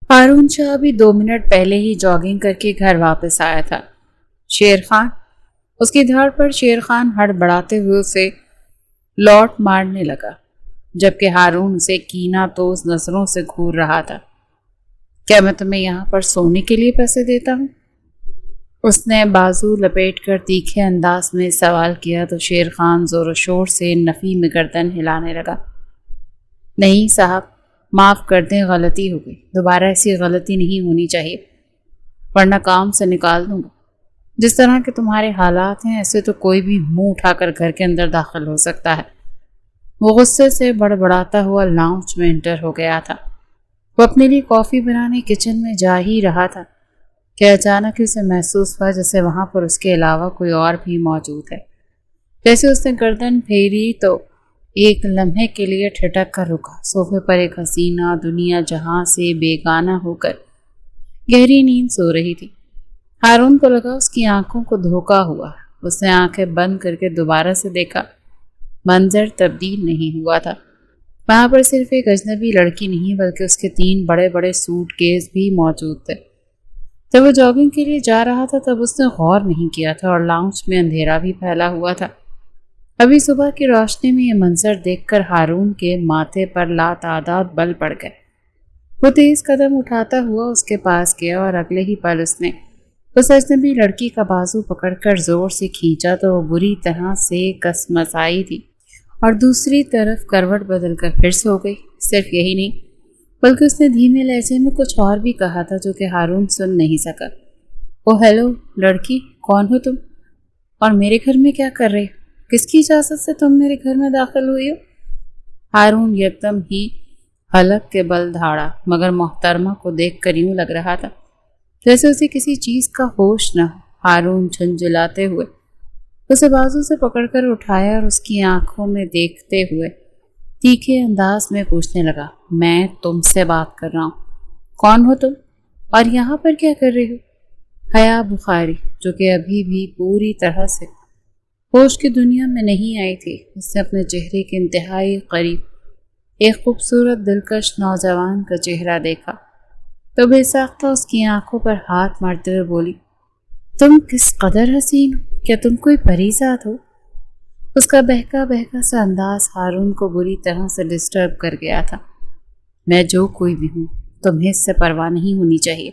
ہارون شاہ ابھی 2 منٹ پہلے ہی جاگنگ کر کے گھر واپس آیا تھا۔ شیر خان، اس کی دھاڑ پر شیر خان ہڑبڑاتے ہوئے اسے لوٹ مارنے لگا، جبکہ ہارون اسے کینہ توز نظروں سے گھور رہا تھا۔ کیا میں تمہیں یہاں پر سونے کے لیے پیسے دیتا ہوں؟ اس نے بازو لپیٹ کر تیکھے انداز میں سوال کیا تو شیر خان زور و شور سے نفی میں گردن ہلانے لگا۔ نہیں صاحب، معاف کر دیں، غلطی ہو گئی، دوبارہ ایسی غلطی نہیں ہونی چاہیے، ورنہ کام سے نکال دوں گا۔ جس طرح کے تمہارے حالات ہیں ایسے تو کوئی بھی منہ اٹھا کر گھر کے اندر داخل ہو سکتا ہے۔ وہ غصے سے بڑبڑاتا ہوا لاؤنج میں انٹر ہو گیا تھا۔ وہ اپنے لیے کافی بنانے کچن میں جا ہی رہا تھا کہ اچانک اسے محسوس ہوا جیسے وہاں پر اس کے علاوہ کوئی اور بھی موجود ہے۔ جیسے اس نے گردن پھیری تو ایک لمحے کے لیے ٹھٹک کر رکا۔ صوفے پر ایک حسینہ دنیا جہاں سے بیگانہ ہو کر گہری نیند سو رہی تھی۔ ہارون کو لگا اس کی آنکھوں کو دھوکا ہوا۔ اس نے آنکھیں بند کر کے دوبارہ سے دیکھا۔ منظر تبدیل نہیں ہوا تھا۔ وہاں پر صرف ایک اجنبی لڑکی نہیں بلکہ اس کے 3 بڑے بڑے سوٹ کیس بھی موجود تھے۔ جب وہ جاگنگ کے لیے جا رہا تھا تب اس نے غور نہیں کیا تھا اور لاؤنج میں اندھیرا بھی پھیلا ہوا تھا۔ ابھی صبح کی روشنی میں یہ منظر دیکھ کر ہارون کے ماتھے پر لاتعداد بل پڑ گئے۔ وہ تیز قدم اٹھاتا ہوا اس کے پاس گیا اور اگلے ہی پل اس نے اس اجنبی لڑکی کا بازو پکڑ کر زور سے کھینچا تو وہ بری طرح سے کسمسائی تھی اور دوسری طرف کروٹ بدل کر پھر سو گئی۔ صرف یہی نہیں بلکہ اس نے دھیمے لہجے میں کچھ اور بھی کہا تھا جو کہ ہارون سن نہیں سکا۔ او ہیلو لڑکی، کون ہو تم؟ اور میرے گھر میں کیا کر رہے ہو؟ کس کی اجازت سے تم میرے گھر میں داخل ہوئی ہو؟ ہارون یکدم ہی حلق کے بل دھاڑا، مگر محترمہ کو دیکھ کر یوں لگ رہا تھا جیسے اسے کسی چیز کا ہوش نہ ہو۔ ہارون جھنجھلاتے ہوئے اسے بازو سے پکڑ کر اٹھایا اور اس کی آنکھوں میں دیکھتے ہوئے تیکھے انداز میں پوچھنے لگا، میں تم سے بات کر رہا ہوں، کون ہو تم اور یہاں پر کیا کر رہی ہو؟ حیا بخاری، جو کہ ابھی بھی پوری طرح سے ہوش کی دنیا میں نہیں آئی تھی، اس نے اپنے چہرے کے انتہائی قریب ایک خوبصورت دلکش نوجوان کا چہرہ دیکھا تو بے ساختہ اس کی آنکھوں پر ہاتھ مارتے ہوئے بولی، تم کس قدر حسین ہو، کیا تم کوئی پری ذات ہو؟ اس کا بہکا بہکا سا انداز ہارون کو بری طرح سے ڈسٹرب کر گیا تھا۔ میں جو کوئی بھی ہوں، تمہیں اس سے پرواہ نہیں ہونی چاہیے،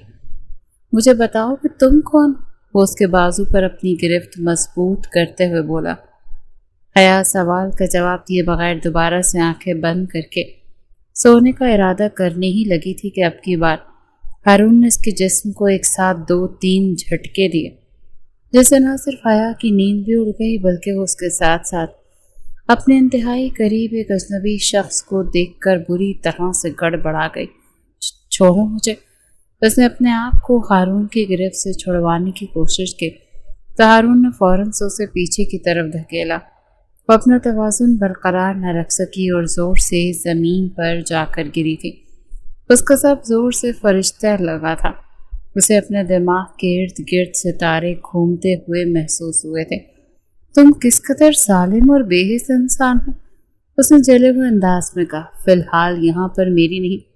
مجھے بتاؤ کہ تم کون؟ وہ اس کے بازو پر اپنی گرفت مضبوط کرتے ہوئے بولا۔ حیا سوال کا جواب دیے بغیر دوبارہ سے آنکھیں بند کر کے سونے کا ارادہ کرنے ہی لگی تھی کہ اب کی بار ہارون نے اس کے جسم کو ایک ساتھ 2-3 جھٹکے دیے، جیسے نہ صرف حیا کی نیند بھی اڑ گئی بلکہ وہ اس کے ساتھ ساتھ اپنے انتہائی قریب ایک اجنبی شخص کو دیکھ کر بری طرح سے گڑبڑا گئی۔ چھوڑو مجھے، اس نے اپنے آپ کو ہارون کی گرفت سے چھڑوانے کی کوشش کی تو ہارون نے فوراً سے اسے پیچھے کی طرف دھکیلا۔ وہ اپنا توازن برقرار نہ رکھ سکی اور زور سے زمین پر جا کر گری تھی۔ اس کا سب زور سے فرشتہ لگا تھا۔ اسے اپنے دماغ کے ارد گرد ستارے گھومتے ہوئے محسوس ہوئے تھے۔ تم کس قدر ظالم اور بے حس انسان ہو، اس نے جلے ہوئے انداز میں کہا۔ فی الحال یہاں پر میری نہیں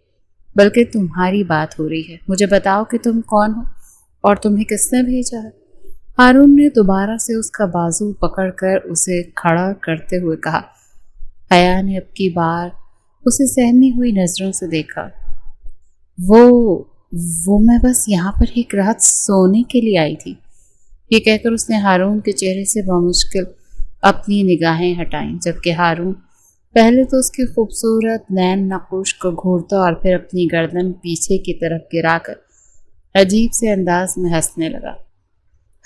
بلکہ تمہاری بات ہو رہی ہے، مجھے بتاؤ کہ تم کون ہو اور تمہیں کس نے بھیجا ہے؟ ہارون نے دوبارہ سے اس کا بازو پکڑ کر اسے کھڑا کرتے ہوئے کہا۔ حیا نے اب کی بار اسے سہمی ہوئی نظروں سے دیکھا۔ وہ میں بس یہاں پر ایک رات سونے کے لیے آئی تھی، یہ کہہ کر اس نے ہارون کے چہرے سے بمشکل اپنی نگاہیں ہٹائیں، جبکہ ہارون پہلے تو اس کی خوبصورت نین نقوش کو گھورتا اور پھر اپنی گردن پیچھے کی طرف گرا کر عجیب سے انداز میں ہنسنے لگا۔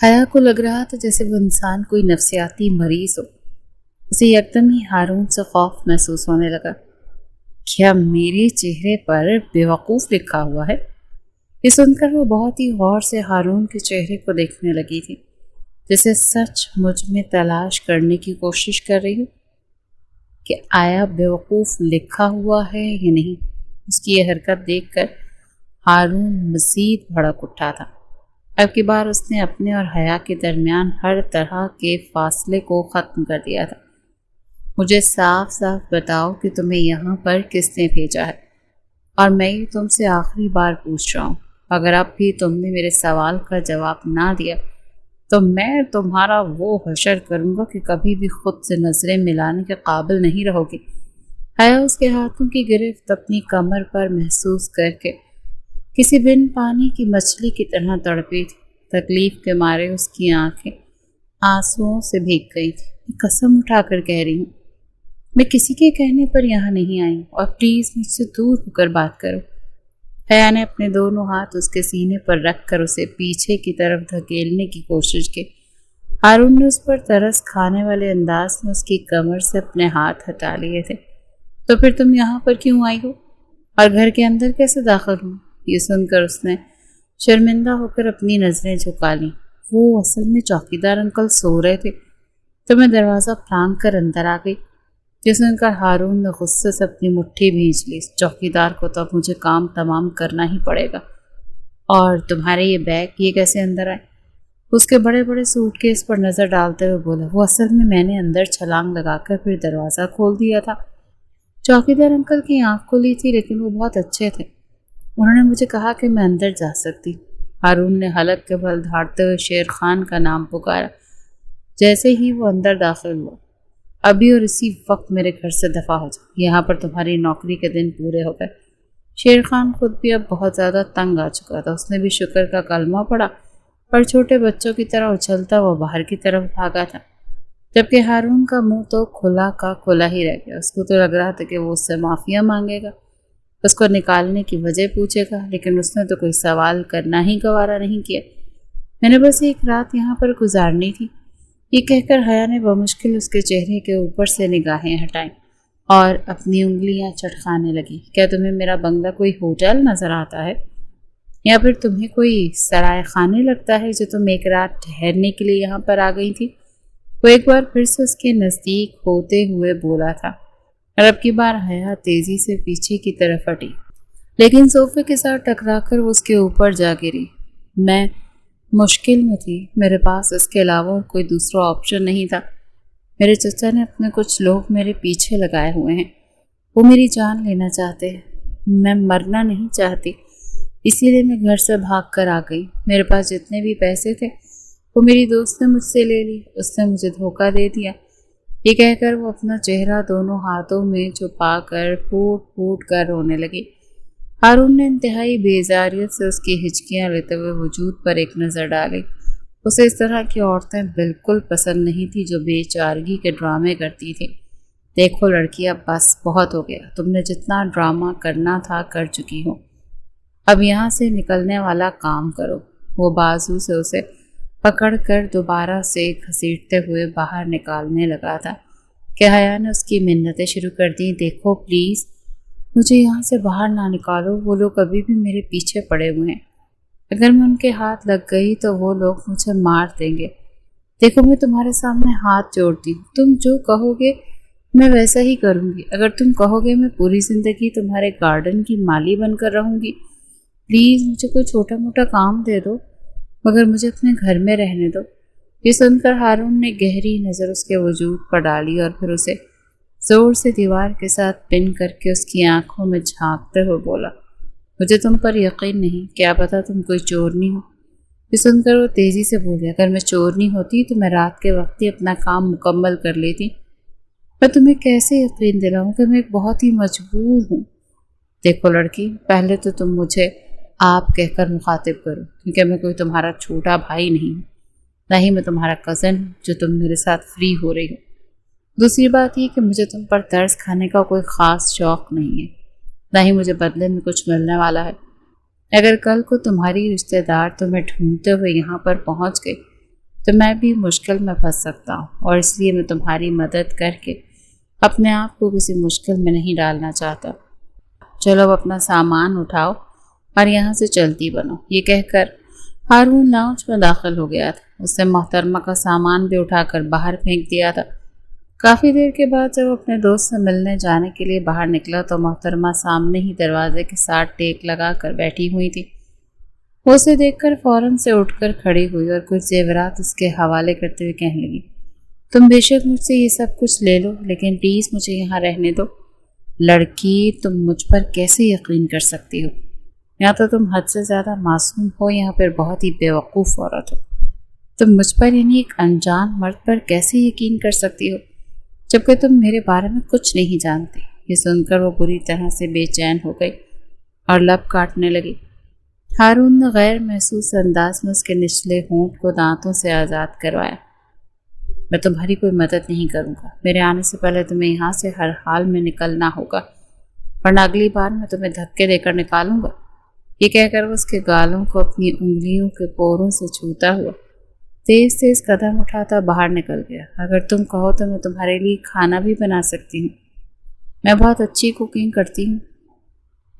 حیا کو لگ رہا تھا جیسے وہ انسان کوئی نفسیاتی مریض ہو۔ اسے یکدم ہی ہارون سے خوف محسوس ہونے لگا۔ کیا میرے چہرے پر بیوقوف لکھا ہوا ہے؟ یہ سن کر وہ بہت ہی غور سے ہارون کے چہرے کو دیکھنے لگی تھی، جیسے سچ مجھ میں تلاش کرنے کی کوشش کر رہی ہوں کہ آیا بیوقوف لکھا ہوا ہے یا نہیں۔ اس کی یہ حرکت دیکھ کر ہارون مزید بھڑک اٹھا تھا۔ اب کی بار اس نے اپنے اور حیا کے درمیان ہر طرح کے فاصلے کو ختم کر دیا تھا۔ مجھے صاف صاف بتاؤ کہ تمہیں یہاں پر کس نے بھیجا ہے اور میں یہ تم سے آخری بار پوچھ رہا ہوں، اگر اب بھی تم نے میرے سوال کا جواب نہ دیا تو میں تمہارا وہ حشر کروں گا کہ کبھی بھی خود سے نظریں ملانے کے قابل نہیں رہو گی۔ حیا اس کے ہاتھوں کی گرفت اپنی کمر پر محسوس کر کے کسی بن پانی کی مچھلی کی طرح تڑپی تھی۔ تکلیف کے مارے اس کی آنکھیں آنسوؤں سے بھیگ گئی تھی۔ میں قسم اٹھا کر کہہ رہی ہوں، میں کسی کے کہنے پر یہاں نہیں آئی ہوں، اور پلیز مجھ سے دور ہو کر بات کرو۔ حیا نے اپنے دونوں ہاتھ اس کے سینے پر رکھ کر اسے پیچھے کی طرف دھکیلنے کی کوشش کی۔ ہارون نے اس پر ترس کھانے والے انداز میں اس کی کمر سے اپنے ہاتھ ہٹا لیے تھے۔ تو پھر تم یہاں پر کیوں آئی ہو، اور گھر کے اندر کیسے داخل ہوں؟ یہ سن کر اس نے شرمندہ ہو کر اپنی نظریں جھکا لیں۔ وہ اصل میں چوکیدار انکل سو رہے تھے، تو میں دروازہ پھلانگ کر اندر آ گئی۔ یہ سن کر ہارون نے غصے سے اپنی مٹھی بھینچ لی۔ چوکیدار کو تو اب مجھے کام تمام کرنا ہی پڑے گا۔ اور تمہارے یہ بیگ یہ کیسے اندر آئے؟ اس کے بڑے بڑے سوٹ کیس پر نظر ڈالتے ہوئے بولا، وہ اصل میں نے اندر چھلانگ لگا کر پھر دروازہ کھول دیا تھا۔ چوکیدار انکل کی آنکھ کھلی تھی، لیکن وہ بہت اچھے تھے۔ انہوں نے مجھے کہا کہ میں اندر جا سکتی۔ ہارون نے حلق کے بل دھاڑتے ہوئے شیر خان کا نام پکارا۔ جیسے ہی وہ اندر داخل ہوا، ابھی اور اسی وقت میرے گھر سے دفع ہو جا، یہاں پر تمہاری نوکری کے دن پورے ہو گئے۔ شیر خان خود بھی اب بہت زیادہ تنگ آ چکا تھا۔ اس نے بھی شکر کا کلمہ پڑھا اور چھوٹے بچوں کی طرح اچھلتا ہوا باہر کی طرف بھاگا تھا، جبکہ ہارون کا منہ تو کھلا کا کھلا ہی رہ گیا۔ اس کو تو لگ رہا تھا کہ وہ اس سے معافیا مانگے گا، اس کو نکالنے کی وجہ پوچھے گا، لیکن اس نے تو کوئی سوال کرنا ہی گوارا نہیں کیا۔ میں نے بس ایک رات یہاں پر گزارنی تھی، یہ کہہ کر حیا نے بمشکل اس کے چہرے کے اوپر سے نگاہیں ہٹائیں اور اپنی انگلیاں چٹکانے لگی۔ کیا تمہیں میرا بنگلہ کوئی ہوٹل نظر آتا ہے، یا پھر تمہیں کوئی سرائے خانے لگتا ہے جو تم ایک رات ٹھہرنے کے لیے یہاں پر آ گئی تھی؟ وہ ایک بار پھر سے اس کے نزدیک ہوتے ہوئے بولا تھا، اور اب کی بار حیا تیزی سے پیچھے کی طرف ہٹی، لیکن صوفے کے ساتھ ٹکرا کر وہ اس کے اوپر جا گری۔ میں مشکل میں تھی، میرے پاس اس کے علاوہ اور کوئی دوسرا آپشن نہیں تھا۔ میرے چچا نے اپنے کچھ لوگ میرے پیچھے لگائے ہوئے ہیں، وہ میری جان لینا چاہتے ہیں۔ میں مرنا نہیں چاہتی، اسی لیے میں گھر سے بھاگ کر آ گئی۔ میرے پاس جتنے بھی پیسے تھے وہ میری دوست نے مجھ سے لے لی، اس نے مجھے دھوکہ دے دیا۔ یہ کہہ کر وہ اپنا چہرہ دونوں ہاتھوں میں چھپا کر پھوٹ پھوٹ کر رونے لگی۔ ہارون نے انتہائی بیزاریت سے اس کی ہچکیاں لیتے ہوئے وجود پر ایک نظر ڈالی۔ اسے اس طرح کی عورتیں بالکل پسند نہیں تھی جو بے چارگی کے ڈرامے کرتی تھیں۔ دیکھو لڑکی، اب بس بہت ہو گیا، تم نے جتنا ڈرامہ کرنا تھا کر چکی ہو، اب یہاں سے نکلنے والا کام کرو۔ وہ بازو سے اسے پکڑ کر دوبارہ سے گھسیٹتے ہوئے باہر نکالنے لگا تھا کہ حیا نے اس کی منتیں شروع کر دیں، دیکھو پلیز مجھے یہاں سے باہر نہ نکالو، وہ لوگ ابھی بھی میرے پیچھے پڑے ہوئے ہیں، اگر میں ان کے ہاتھ لگ گئی تو وہ لوگ مجھے مار دیں گے۔ دیکھو میں تمہارے سامنے ہاتھ جوڑتی ہوں، تم جو کہو گے میں ویسا ہی کروں گی۔ اگر تم کہو گے میں پوری زندگی تمہارے گارڈن کی مالی بن کر رہوں گی، پلیز مجھے کوئی چھوٹا موٹا کام دے دو، مگر مجھے اپنے گھر میں رہنے دو۔ یہ سن کر ہارون نے گہری نظر اس کے وجود پر ڈالی اور پھر اسے زور سے دیوار کے ساتھ پن کر کے اس کی آنکھوں میں جھانکتے ہوئے بولا، مجھے تم پر یقین نہیں، کیا پتہ تم کوئی چورنی ہو۔ یہ سن کر وہ تیزی سے بولی، اگر میں چورنی ہوتی تو میں رات کے وقت ہی اپنا کام مکمل کر لیتی۔ میں تمہیں کیسے یقین دلاؤں کہ میں ایک بہت ہی مجبور ہوں۔ دیکھو لڑکی، پہلے تو تم مجھے آپ کہہ کر مخاطب کرو، کیونکہ میں کوئی تمہارا چھوٹا بھائی نہیں ہوں، نہ ہی میں تمہارا کزن ہوں جو تم میرے ساتھ فری ہو رہی ہو۔ دوسری بات یہ کہ مجھے تم پر ترس کھانے کا کوئی خاص شوق نہیں ہے، نہ ہی مجھے بدلے میں کچھ ملنے والا ہے۔ اگر کل کو تمہاری رشتہ دار تمہیں ڈھونڈتے ہوئے یہاں پر پہنچ گئی تو میں بھی مشکل میں پھنس سکتا ہوں، اور اس لیے میں تمہاری مدد کر کے اپنے آپ کو کسی مشکل میں نہیں ڈالنا چاہتا۔ چلو اب اپنا سامان اٹھاؤ اور یہاں سے چلتی بنو۔ یہ کہہ کر ہارون لاؤنج میں داخل ہو گیا تھا۔ اس نے محترمہ کا سامان بھی اٹھا کر باہر پھینک دیا تھا۔ کافی دیر کے بعد جب اپنے دوست سے ملنے جانے کے لیے باہر نکلا تو محترمہ سامنے ہی دروازے کے ساتھ ٹیک لگا کر بیٹھی ہوئی تھی۔ وہ اسے دیکھ کر فوراً سے اٹھ کر کھڑی ہوئی اور کچھ زیورات اس کے حوالے کرتے ہوئے کہنے لگی، تم بے شک مجھ سے یہ سب کچھ لے لو، لیکن پلیز مجھے یہاں رہنے دو۔ لڑکی تم مجھ پر کیسے یقین کر سکتی ہو؟ یا تو تم حد سے زیادہ معصوم ہو یا پھر بہت ہی بیوقوف عورت ہو۔ تم مجھ پر یعنی ایک انجان مرد پر کیسے یقین کر سکتی ہو جبکہ تم میرے بارے میں کچھ نہیں جانتی؟ یہ سن کر وہ بری طرح سے بے چین ہو گئی اور لب کاٹنے لگی۔ ہارون نے غیر محسوس انداز میں اس کے نچلے ہونٹ کو دانتوں سے آزاد کروایا۔ میں تمہاری کوئی مدد نہیں کروں گا۔ میرے آنے سے پہلے تمہیں یہاں سے ہر حال میں نکلنا ہوگا ورنہ اگلی بار میں تمہیں دھکے دے کر نکالوں گا۔ یہ کہہ کر وہ اس کے گالوں کو اپنی انگلیوں کے پوروں سے چھوتا ہوا تیز تیز قدم اٹھاتا باہر نکل گیا۔ اگر تم کہو تو میں تمہارے لیے کھانا بھی بنا سکتی ہوں۔ میں بہت اچھی کوکنگ کرتی ہوں۔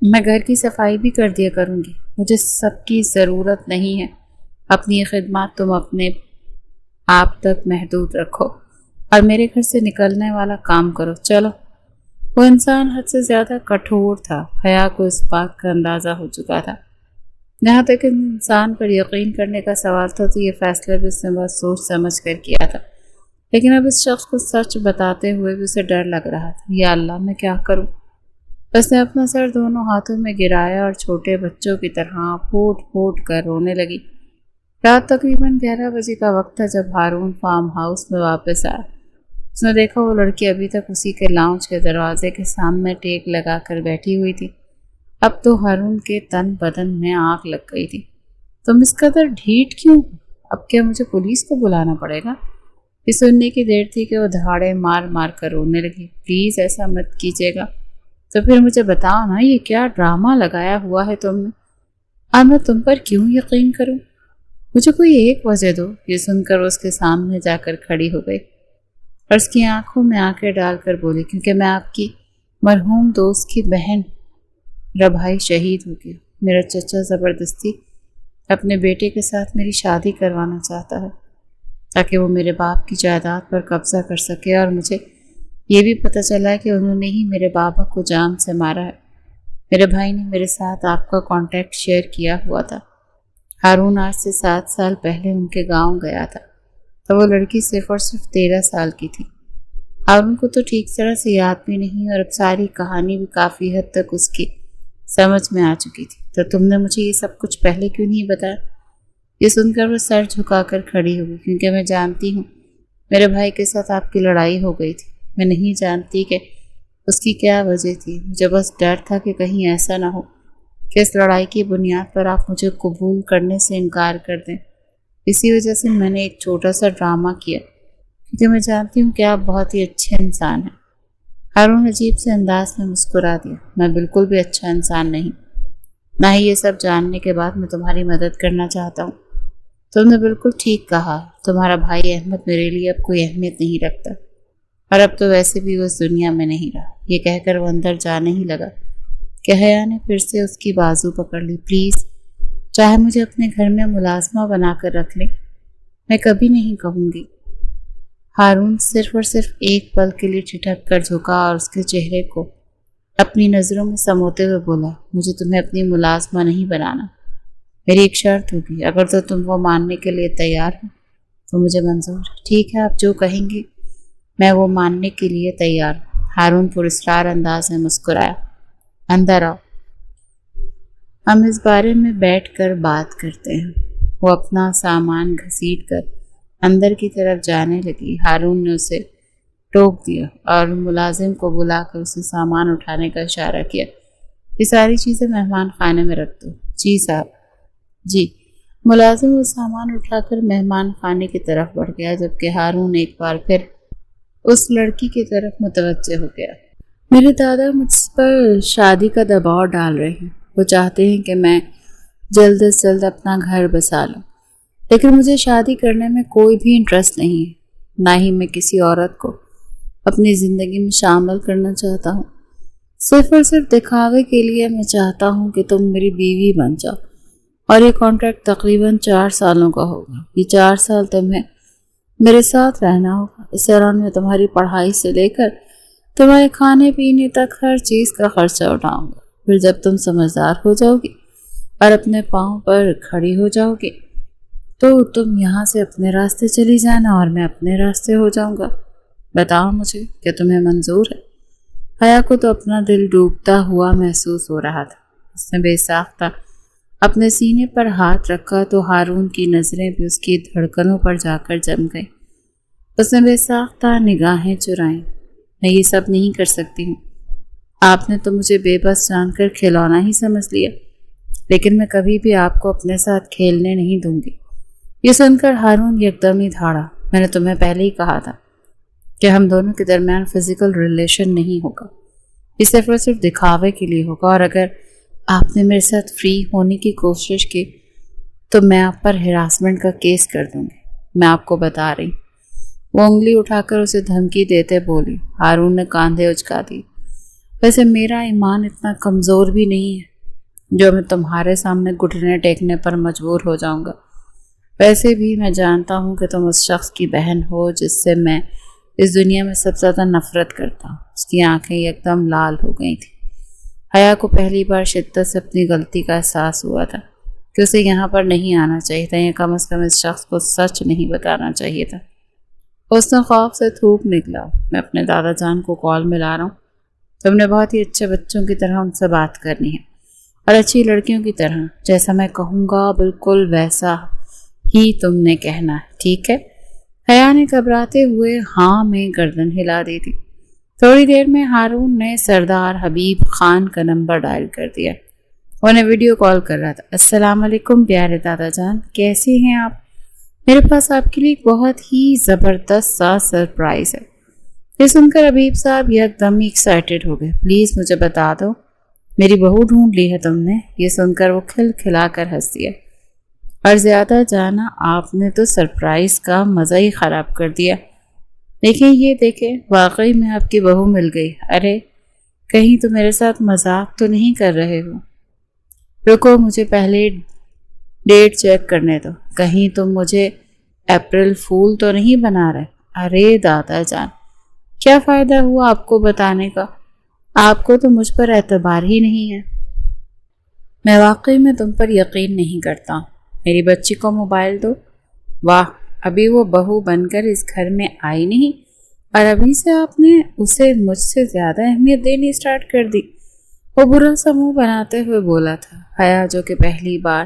میں گھر کی صفائی بھی کر دیا کروں گی۔ مجھے سب کی ضرورت نہیں ہے۔ اپنی خدمات تم اپنے آپ تک محدود رکھو اور میرے گھر سے نکلنے والا کام کرو۔ چلو۔ وہ انسان حد سے زیادہ کٹھور تھا۔ حیا کو اس بات کا اندازہ ہو چکا تھا۔ جہاں تک انسان پر یقین کرنے کا سوال تھا تو یہ فیصلہ بھی اس نے بہت سوچ سمجھ کر کیا تھا، لیکن اب اس شخص کو سچ بتاتے ہوئے بھی اسے ڈر لگ رہا تھا۔ یا اللہ، میں کیا کروں؟ اس نے اپنا سر دونوں ہاتھوں میں گرایا اور چھوٹے بچوں کی طرح پھوٹ پھوٹ کر رونے لگی۔ رات تقریباً 11 بجے کا وقت تھا جب ہارون فارم ہاؤس میں واپس آیا۔ اس نے دیکھا وہ لڑکی ابھی تک اسی کے لاؤنج کے دروازے کے سامنے ٹیک لگا کر بیٹھی ہوئی تھی۔ اب تو ہارون کے تن بدن میں آگ لگ گئی تھی۔ تم اس قدر ڈھیٹ کیوں؟ اب کیا مجھے پولیس کو بلانا پڑے گا؟ یہ سننے کی دیر تھی کہ وہ دہاڑے مار مار کر رونے لگی۔ پلیز ایسا مت کیجیے گا۔ تو پھر مجھے بتاؤ نا، یہ کیا ڈرامہ لگایا ہوا ہے تم نے؟ اور میں تم پر کیوں یقین کروں؟ مجھے کوئی ایک وجہ دو۔ یہ سن کر وہ اس کے سامنے جا کر کھڑی ہو گئی اور اس کی آنکھوں میں آنکھیں ڈال کر بولی، کیونکہ میں آپ کی مرحوم دوست کی بہن، میرا بھائی شہید ہو گیا۔ میرا چچا زبردستی اپنے بیٹے کے ساتھ میری شادی کروانا چاہتا ہے تاکہ وہ میرے باپ کی جائیداد پر قبضہ کر سکے، اور مجھے یہ بھی پتہ چلا ہے کہ انہوں نے ہی میرے بابا کو جان سے مارا ہے۔ میرے بھائی نے میرے ساتھ آپ کا کانٹیکٹ شیئر کیا ہوا تھا۔ ہارون آج سے 7 سال پہلے ان کے گاؤں گیا تھا تو وہ لڑکی صرف اور صرف 13 سال کی تھی۔ ہارون کو تو ٹھیک طرح سے یاد بھی نہیں، اور اب ساری کہانی بھی کافی حد تک اس کی سمجھ میں آ چکی تھی۔ تو تم نے مجھے یہ سب کچھ پہلے کیوں نہیں بتایا؟ یہ سن کر وہ سر جھکا کر کھڑی ہوئی، کیونکہ میں جانتی ہوں میرے بھائی کے ساتھ آپ کی لڑائی ہو گئی تھی۔ میں نہیں جانتی کہ اس کی کیا وجہ تھی۔ مجھے بس ڈر تھا کہ کہیں ایسا نہ ہو کہ اس لڑائی کی بنیاد پر آپ مجھے قبول کرنے سے انکار کر دیں۔ اسی وجہ سے میں نے ایک چھوٹا سا ڈرامہ کیا، کیونکہ میں جانتی ہوں کہ آپ بہت ہی اچھے انسان ہیں۔ ہارون عجیب سے انداز میں مسکرا دیا۔ میں بالکل بھی اچھا انسان نہیں، نہ ہی یہ سب جاننے کے بعد میں تمہاری مدد کرنا چاہتا ہوں۔ تم نے بالکل ٹھیک کہا، تمہارا بھائی احمد میرے لیے اب کوئی اہمیت نہیں رکھتا، اور اب تو ویسے بھی وہ اس دنیا میں نہیں رہا۔ یہ کہہ کر وہ اندر جانے ہی لگا کہ حیا نے پھر سے اس کی بازو پکڑ لی۔ پلیز، چاہے مجھے اپنے گھر میں ملازمہ بنا کر رکھ لیں، میں کبھی نہیں کہوں گی۔ ہارون صرف اور صرف ایک پل کے لیے ٹھٹک کر جھکا اور اس کے چہرے کو اپنی نظروں میں سموتے ہوئے بولا، مجھے تمہیں اپنی ملازمہ نہیں بنانا۔ میری ایک شرط ہوگی، اگر تو تم وہ ماننے کے لیے تیار ہو تو مجھے منظور ہے۔ ٹھیک ہے، آپ جو کہیں گے میں وہ ماننے کے لیے تیار ہوں۔ ہارون پراسرار انداز میں مسکرایا۔ اندر آؤ، ہم اس بارے میں بیٹھ کر بات کرتے ہیں۔ وہ اپنا سامان گھسیٹ کر اندر کی طرف جانے لگی۔ ہارون نے اسے ٹوک دیا اور ملازم کو بلا کر اسے سامان اٹھانے کا اشارہ کیا۔ یہ ساری چیزیں مہمان خانے میں رکھ دو۔ جی صاحب۔ جی۔ ملازم وہ سامان اٹھا کر مہمان خانے کی طرف بڑھ گیا، جبکہ ہارون ایک بار پھر اس لڑکی کی طرف متوجہ ہو گیا۔ میرے دادا مجھ پر شادی کا دباؤ ڈال رہے ہیں۔ وہ چاہتے ہیں کہ میں جلد از جلد اپنا گھر بسا لوں، لیکن مجھے شادی کرنے میں کوئی بھی انٹرسٹ نہیں ہے، نہ ہی میں کسی عورت کو اپنی زندگی میں شامل کرنا چاہتا ہوں۔ صرف اور صرف دکھاوے کے لیے میں چاہتا ہوں کہ تم میری بیوی بن جاؤ، اور یہ کانٹریکٹ تقریباً 4 سالوں کا ہوگا۔ یہ 4 سال تمہیں میرے ساتھ رہنا ہوگا۔ اس دوران میں تمہاری پڑھائی سے لے کر تمہارے کھانے پینے تک ہر چیز کا خرچہ اٹھاؤں گا۔ پھر جب تم سمجھدار ہو جاؤ گی اور اپنے پاؤں پر کھڑی ہو جاؤ گی تو تم یہاں سے اپنے راستے چلی جانا اور میں اپنے راستے ہو جاؤں گا۔ بتاؤ مجھے کہ تمہیں منظور ہے؟ حیا کو تو اپنا دل ڈوبتا ہوا محسوس ہو رہا تھا۔ اس نے بے ساختہ اپنے سینے پر ہاتھ رکھا تو ہارون کی نظریں بھی اس کی دھڑکنوں پر جا کر جم گئیں۔ اس نے بے ساختہ نگاہیں چرائیں۔ میں یہ سب نہیں کر سکتی ہوں۔ آپ نے تو مجھے بے بس جان کر کھلونا ہی سمجھ لیا، لیکن میں کبھی بھی آپ کو اپنے ساتھ کھیلنے نہیں دوں گی۔ یہ سن کر ہارون یکدم ہی دھاڑا۔ میں نے تمہیں پہلے ہی کہا تھا کہ ہم دونوں کے درمیان فزیکل ریلیشن نہیں ہوگا، یہ صرف اور صرف دکھاوے کے لیے ہوگا، اور اگر آپ نے میرے ساتھ فری ہونے کی کوشش کی تو میں آپ پر ہراسمنٹ کا کیس کر دوں گی، میں آپ کو بتا رہی۔ وہ انگلی اٹھا کر اسے دھمکی دیتے بولی۔ ہارون نے کاندھے اچکا دی۔ ویسے میرا ایمان اتنا کمزور بھی نہیں ہے جو میں تمہارے سامنے گھٹنے ٹیکنے پر مجبور ہو جاؤں گا۔ ویسے بھی میں جانتا ہوں کہ تم اس شخص کی بہن ہو جس سے میں اس دنیا میں سب سے زیادہ نفرت کرتا ہوں۔ اس کی آنکھیں یکدم لال ہو گئی تھیں۔ حیا کو پہلی بار شدت سے اپنی غلطی کا احساس ہوا تھا کہ اسے یہاں پر نہیں آنا چاہیے تھا، یا کم از کم اس شخص کو سچ نہیں بتانا چاہیے تھا۔ اس نے خوف سے تھوک نکلا۔ میں اپنے دادا جان کو کال ملا رہا ہوں۔ تم نے بہت ہی اچھے بچوں کی طرح ان سے بات کرنی ہے، اور اچھی لڑکیوں کی طرح، جیسا میں کہوں گا بالکل ویسا ہی تم نے کہنا ہے، ٹھیک ہے؟ حیا نے گھبراتے ہوئے ہاں میں گردن ہلا دی تھی۔ تھوڑی دیر میں ہارون نے سردار حبیب خان کا نمبر ڈائل کر دیا۔ انہیں ویڈیو کال کر رہا تھا۔ السلام علیکم پیارے دادا جان، کیسے ہیں آپ؟ میرے پاس آپ کے لیے ایک بہت ہی زبردست سا سرپرائز ہے۔ یہ سن کر حبیب صاحب یکدم ہی ایکسائٹیڈ ہو گئے۔ پلیز مجھے بتا دو، میری بہو ڈھونڈ لی ہے تم نے؟ یہ سن کر وہ کھل کھلا کر ہنس دیا۔ اور زیادہ جانا آپ نے تو سرپرائز کا مزہ ہی خراب کر دیا۔ لیکن یہ دیکھیں، واقعی میں آپ کی بہو مل گئی۔ ارے کہیں تو میرے ساتھ مذاق تو نہیں کر رہے ہو؟ رکو، مجھے پہلے ڈیٹ چیک کرنے دو، کہیں تم مجھے اپریل فول تو نہیں بنا رہے؟ ارے دادا جان، کیا فائدہ ہوا آپ کو بتانے کا؟ آپ کو تو مجھ پر اعتبار ہی نہیں ہے۔ میں واقعی میں تم پر یقین نہیں کرتا ہوں۔ میری بچی کو موبائل دو۔ واہ، ابھی وہ بہو بن کر اس گھر میں آئی نہیں اور ابھی سے آپ نے اسے مجھ سے زیادہ اہمیت دینی سٹارٹ کر دی۔ وہ برا سا منہ بناتے ہوئے بولا تھا۔ حیا جو کہ پہلی بار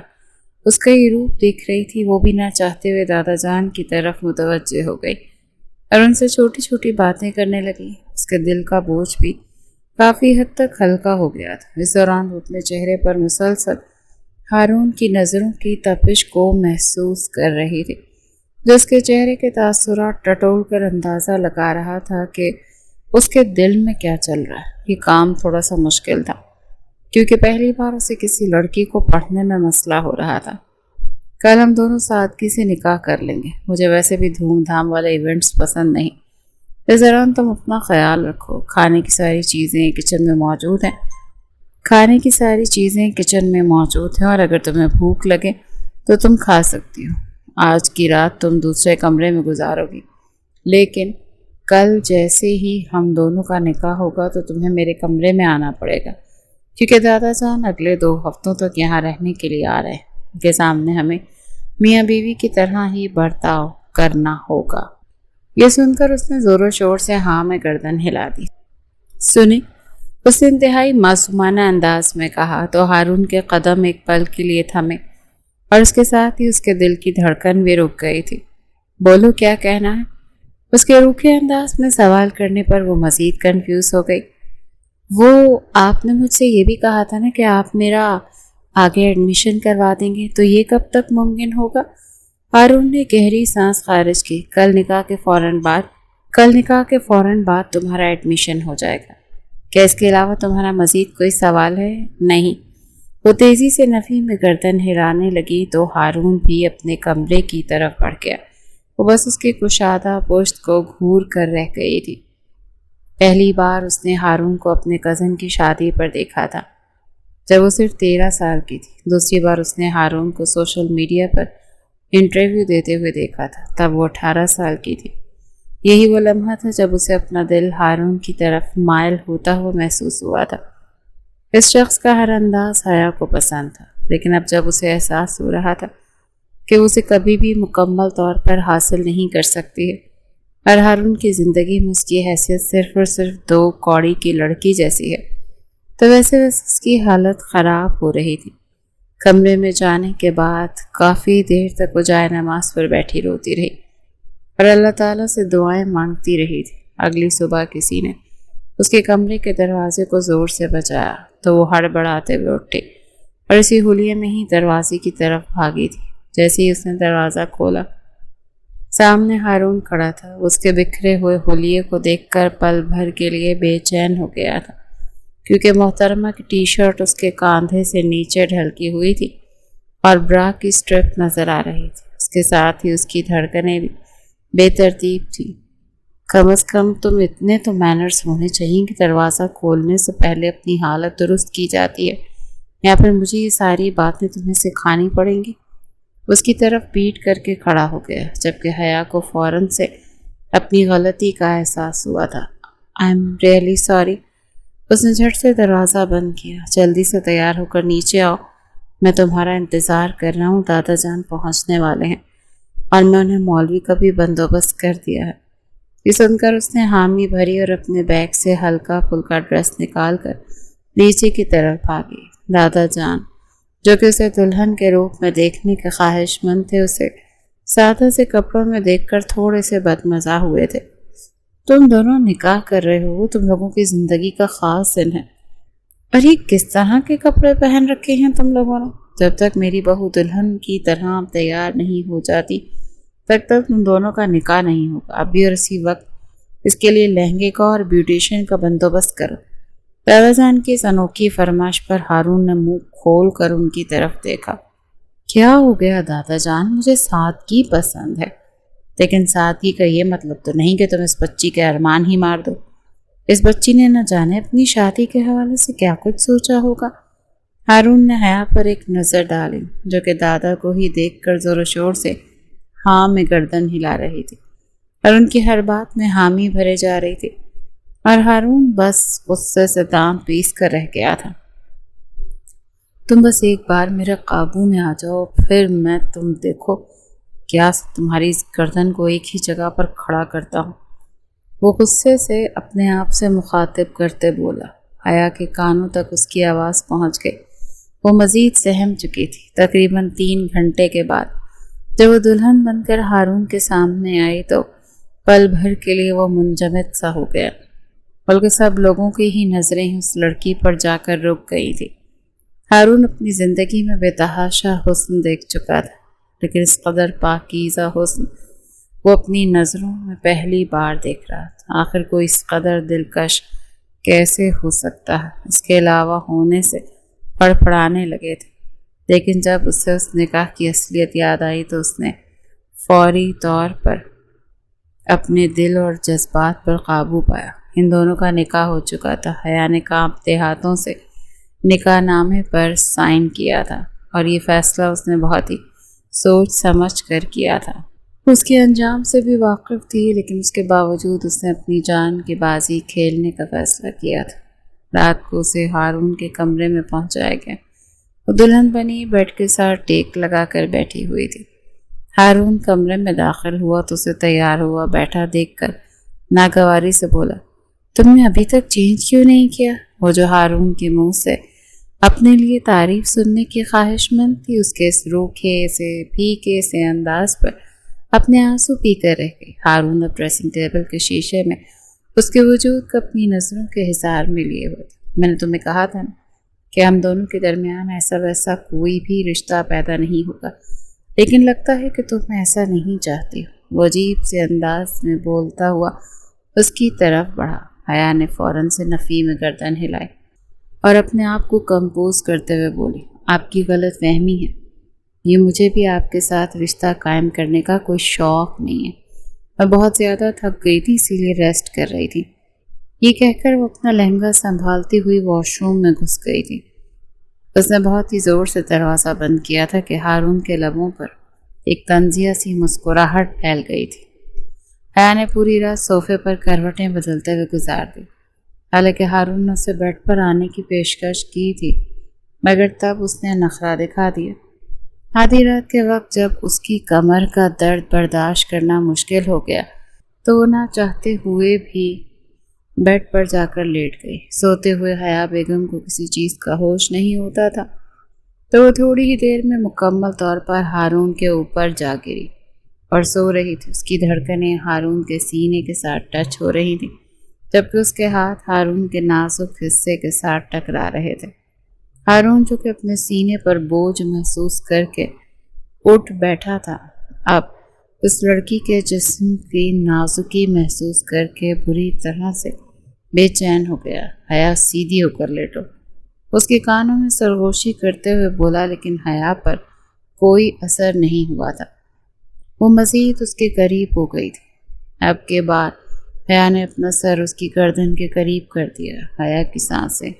اس کا یہ روپ دیکھ رہی تھی، وہ بھی نہ چاہتے ہوئے دادا جان کی طرف متوجہ ہو گئی اور ان سے چھوٹی چھوٹی باتیں کرنے لگی۔ اس کے دل کا بوجھ بھی کافی حد تک ہلکا ہو گیا تھا۔ اس دوران وہ اپنے چہرے پر مسلسل ہارون کی نظروں کی تپش کو محسوس کر رہی تھی، جو اس کے چہرے کے تاثرات ٹٹول کر اندازہ لگا رہا تھا کہ اس کے دل میں کیا چل رہا ہے۔ یہ کام تھوڑا سا مشکل تھا، کیونکہ پہلی بار اسے کسی لڑکی کو پڑھنے میں مسئلہ ہو رہا تھا۔ کل ہم دونوں سادگی سے نکاح کر لیں گے، مجھے ویسے بھی دھوم دھام والے ایونٹس پسند نہیں۔ اس دوران تم اپنا خیال رکھو، کھانے کی ساری چیزیں کچن میں موجود ہیں، اور اگر تمہیں بھوک لگے تو تم کھا سکتی ہو۔ آج کی رات تم دوسرے کمرے میں گزارو گی، لیکن کل جیسے ہی ہم دونوں کا نکاح ہوگا تو تمہیں میرے کمرے میں آنا پڑے گا، کیونکہ دادا جان اگلے 2 ہفتوں تک یہاں رہنے کے لیے آ رہے ہیں۔ ان کے سامنے ہمیں میاں بیوی کی طرح ہی برتاؤ کرنا ہوگا۔ یہ سن کر اس نے زور و شور سے ہاں میں گردن ہلا دی۔ سنیں، اس نے انتہائی معصومانہ انداز میں کہا تو ہارون کے قدم ایک پل کے لیے تھمے اور اس کے ساتھ ہی اس کے دل کی دھڑکن بھی رک گئی تھی۔ بولو، کیا کہنا ہے؟ اس کے روکھے انداز میں سوال کرنے پر وہ مزید کنفیوز ہو گئی۔ وہ آپ نے مجھ سے یہ بھی کہا تھا نا کہ آپ میرا آگے ایڈمیشن کروا دیں گے، تو یہ کب تک ممکن ہوگا؟ ہارون نے گہری سانس خارج کی۔ کل نکاح کے فوراً بعد تمہارا ایڈمیشن ہو جائے گا۔ کیا اس کے علاوہ تمہارا مزید کوئی سوال ہے؟ نہیں۔ وہ تیزی سے نفی میں گردن ہلانے لگی تو ہارون بھی اپنے کمرے کی طرف بڑھ گیا۔ وہ بس اس کی کشادہ پشت کو گھور کر رہ گئی تھی۔ پہلی بار اس نے ہارون کو اپنے کزن کی شادی پر دیکھا تھا جب وہ صرف 13 سال کی تھی۔ دوسری بار اس نے ہارون کو سوشل میڈیا پر انٹرویو دیتے ہوئے دیکھا تھا، تب وہ 18 سال کی تھی۔ یہی وہ لمحہ تھا جب اسے اپنا دل ہارون کی طرف مائل ہوتا ہوا محسوس ہوا تھا۔ اس شخص کا ہر انداز حیا کو پسند تھا، لیکن اب جب اسے احساس ہو رہا تھا کہ اسے کبھی بھی مکمل طور پر حاصل نہیں کر سکتی ہے، اور ہارون کی زندگی میں اس کی حیثیت صرف اور صرف 2 کوڑی کی لڑکی جیسی ہے، تو ویسے اس کی حالت خراب ہو رہی تھی۔ کمرے میں جانے کے بعد کافی دیر تک وہ جائے نماز پر بیٹھی روتی رہی اور اللہ تعالیٰ سے دعائیں مانگتی رہی تھی۔ اگلی صبح کسی نے اس کے کمرے کے دروازے کو زور سے بجایا تو وہ ہڑبڑاتے ہوئے اٹھی اور اسی حلیے میں ہی دروازے کی طرف بھاگی تھی۔ جیسے ہی اس نے دروازہ کھولا، سامنے ہارون کھڑا تھا۔ اس کے بکھرے ہوئے حلیے کو دیکھ کر پل بھر کے لیے بے چین ہو گیا تھا، کیونکہ محترمہ کی ٹی شرٹ اس کے کاندھے سے نیچے ڈھلکی ہوئی تھی اور برا کی سٹرپ نظر آ رہی تھی۔ اس کے ساتھ ہی اس کی دھڑکنیں بھی بے ترتیب تھی۔ کم از کم تم اتنے تو مینرز ہونے چاہیے کہ دروازہ کھولنے سے پہلے اپنی حالت درست کی جاتی ہے، یا پھر مجھے یہ ساری باتیں تمہیں سکھانی پڑیں گی۔ اس کی طرف پیٹ کر کے کھڑا ہو گیا، جبکہ حیا کو فوراً سے اپنی غلطی کا احساس ہوا تھا۔ I am really sorry. اس نے جھٹ سے دروازہ بند کیا۔ جلدی سے تیار ہو کر نیچے آؤ، میں تمہارا انتظار کر رہا ہوں۔ دادا جان پہنچنے والے ہیں اور میں انہیں مولوی کا بھی بندوبست کر دیا ہے۔ یہ سن کر اس نے حامی بھری اور اپنے بیگ سے ہلکا پھلکا ڈریس نکال کر نیچے کی طرف بھاگی۔ دادا جان، جو کہ اسے دلہن کے روپ میں دیکھنے کے خواہش مند تھے، اسے سادہ سے کپڑوں میں دیکھ کر تھوڑے سے بدمزہ ہوئے تھے۔ تم دونوں نکاح کر رہے ہو، تم لوگوں کی زندگی کا خاص دن ہے، اور یہ کس طرح کے کپڑے پہن رکھے ہیں تم لوگوں نے؟ جب تک میری بہو دلہن کی طرح تیار نہیں ہو جاتی تب تک تم دونوں کا نکاح نہیں ہوگا۔ ابھی اور اسی وقت اس کے لیے لہنگے کا اور بیوٹیشین کا بندوبست کرو۔ دادا جان کی اس انوکھی فرمائش پر ہارون نے منہ کھول کر ان کی طرف دیکھا۔ کیا ہو گیا دادا جان؟ مجھے سادگی پسند ہے، لیکن سادگی کا یہ مطلب تو نہیں کہ تم اس بچی کے ارمان ہی مار دو۔ اس بچی نے نہ جانے اپنی شادی کے حوالے سے کیا کچھ سوچا ہوگا۔ ہارون نے حیا پر ایک نظر ڈالی، جو کہ دادا کو ہی دیکھ کر زور و شور سے ہاں میں گردن ہلا رہی تھی اور ان کی ہر بات میں حامی بھرے جا رہی تھی، اور ہارون بس غصے سے دام پیس کر رہ گیا تھا۔ تم بس ایک بار میرے قابو میں آ جاؤ، پھر میں تم دیکھو کیا تمہاری اس گردن کو ایک ہی جگہ پر کھڑا کرتا ہوں۔ وہ غصے سے اپنے آپ سے مخاطب کرتے بولا۔ حیا کے کانوں تک اس کی آواز پہنچ گئی۔ وہ مزید سہم چکی تھی۔ تقریباً 3 گھنٹے کے بعد جب وہ دلہن بن کر ہارون کے سامنے آئی تو پل بھر کے لیے وہ منجمد سا ہو گیا، بلکہ سب لوگوں کی ہی نظریں اس لڑکی پر جا کر رک گئی تھی۔ ہارون اپنی زندگی میں بے تحاشا حسن دیکھ چکا تھا، لیکن اس قدر پاکیزہ حسن وہ اپنی نظروں میں پہلی بار دیکھ رہا تھا۔ آخر کوئی اس قدر دلکش کیسے ہو سکتا ہے؟ اس کے علاوہ ہونے سے پڑپڑانے لگے تھے، لیکن جب اسے اس نکاح کی اصلیت یاد آئی تو اس نے فوری طور پر اپنے دل اور جذبات پر قابو پایا۔ ان دونوں کا نکاح ہو چکا تھا۔ حیا نے کانپتے ہاتھوں سے نکاح نامے پر سائن کیا تھا، اور یہ فیصلہ اس نے بہت ہی سوچ سمجھ کر کیا تھا۔ اس کے انجام سے بھی واقف تھی، لیکن اس کے باوجود اس نے اپنی جان کی بازی کھیلنے کا فیصلہ کیا تھا۔ رات کو اسے ہارون کے کمرے میں پہنچایا گیا۔ وہ دلہن بنی بیڈ کے ساتھ ٹیک لگا کر بیٹھی ہوئی تھی۔ ہارون کمرے میں داخل ہوا تو اسے تیار ہوا بیٹھا دیکھ کر ناگواری سے بولا، تم نے ابھی تک چینج کیوں نہیں کیا؟ وہ جو ہارون کے منہ سے اپنے لیے تعریف سننے کی خواہش مند تھی، اس کے اس روکھے سے پھیکے سے انداز پر اپنے آنسو پی کر رہ گئی۔ ہارون اب ڈریسنگ ٹیبل کے شیشے میں اس کے وجود کو اپنی نظروں کے حصار میں لیے ہوئے تھے۔ میں نے تمہیں کہا تھا نا کہ ہم دونوں کے درمیان ایسا ویسا کوئی بھی رشتہ پیدا نہیں ہوگا، لیکن لگتا ہے کہ تم ایسا نہیں چاہتی ہو۔ وہ عجیب سے انداز میں بولتا ہوا اس کی طرف بڑھا۔ حیا نے فوراً سے نفی میں گردن ہلائی اور اپنے آپ کو کمپوز کرتے ہوئے بولی، آپ کی غلط فہمی ہے، یہ مجھے بھی آپ کے ساتھ رشتہ قائم کرنے کا کوئی شوق نہیں ہے۔ میں بہت زیادہ تھک گئی تھی، اسی لیے ریسٹ کر رہی تھی۔ یہ کہہ کر وہ اپنا لہنگا سنبھالتی ہوئی واش روم میں گھس گئی تھی۔ اس نے بہت ہی زور سے دروازہ بند کیا تھا کہ ہارون کے لبوں پر ایک طنزیہ سی مسکراہٹ پھیل گئی تھی۔ حیا نے پوری رات صوفے پر کروٹیں بدلتے ہوئے گزار دی۔ حالانکہ ہارون نے اسے بیڈ پر آنے کی پیشکش کی تھی، مگر تب اس نے نخرہ دکھا دیا۔ آدھی رات کے وقت جب اس کی کمر کا درد برداشت کرنا مشکل ہو گیا تو وہ نہ چاہتے ہوئے بھی بیڈ پر جا کر لیٹ گئی۔ سوتے ہوئے حیا بیگم کو کسی چیز کا ہوش نہیں ہوتا تھا، تو وہ تھوڑی ہی دیر میں مکمل طور پر ہارون کے اوپر جا گری اور سو رہی تھی۔ اس کی دھڑکنیں ہارون کے سینے کے ساتھ ٹچ ہو رہی تھیں، جبکہ اس کے ہاتھ ہارون کے نازک حصے کے ساتھ ٹکرا رہے تھے۔ ہارون جو کہ اپنے سینے پر بوجھ محسوس کر کے اٹھ بیٹھا تھا، اب اس لڑکی کے جسم کی نازکی محسوس کر کے بری طرح سے بے چین ہو گیا۔ حیا سیدھی ہو کر لیٹو، اس کے کانوں میں سرگوشی کرتے ہوئے بولا، لیکن حیا پر کوئی اثر نہیں ہوا تھا۔ وہ مزید اس کے قریب ہو گئی تھی۔ اب کے بعد حیا نے اپنا سر اس کی گردن کے قریب کر دیا۔ حیا کی سانسیں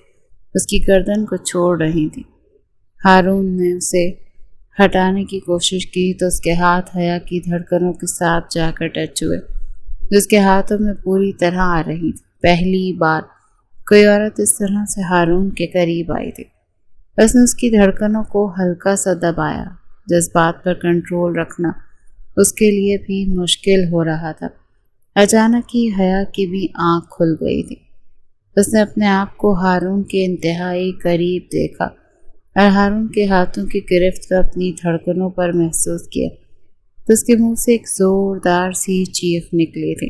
اس کی گردن کو چھوڑ رہی تھیں۔ ہارون نے اسے ہٹانے کی کوشش کی تو اس کے ہاتھ حیا کی دھڑکنوں کے ساتھ جا کر ٹچ ہوئے، جس کے ہاتھوں میں پوری طرح آ رہی تھی۔ پہلی بار کوئی عورت اس طرح سے ہارون کے قریب آئی تھی۔ اس نے اس کی دھڑکنوں کو ہلکا سا دبایا۔ جذبات پر کنٹرول رکھنا اس کے لیے بھی مشکل ہو رہا تھا۔ اچانک ہی حیا کی بھی آنکھ کھل گئی تھی۔ اس نے اپنے آپ کو ہارون کے انتہائی قریب دیکھا اور ہارون کے ہاتھوں کی گرفت کو اپنی دھڑکنوں پر محسوس کیا تو اس کے منہ سے ایک زوردار سی چیخ نکلی تھی،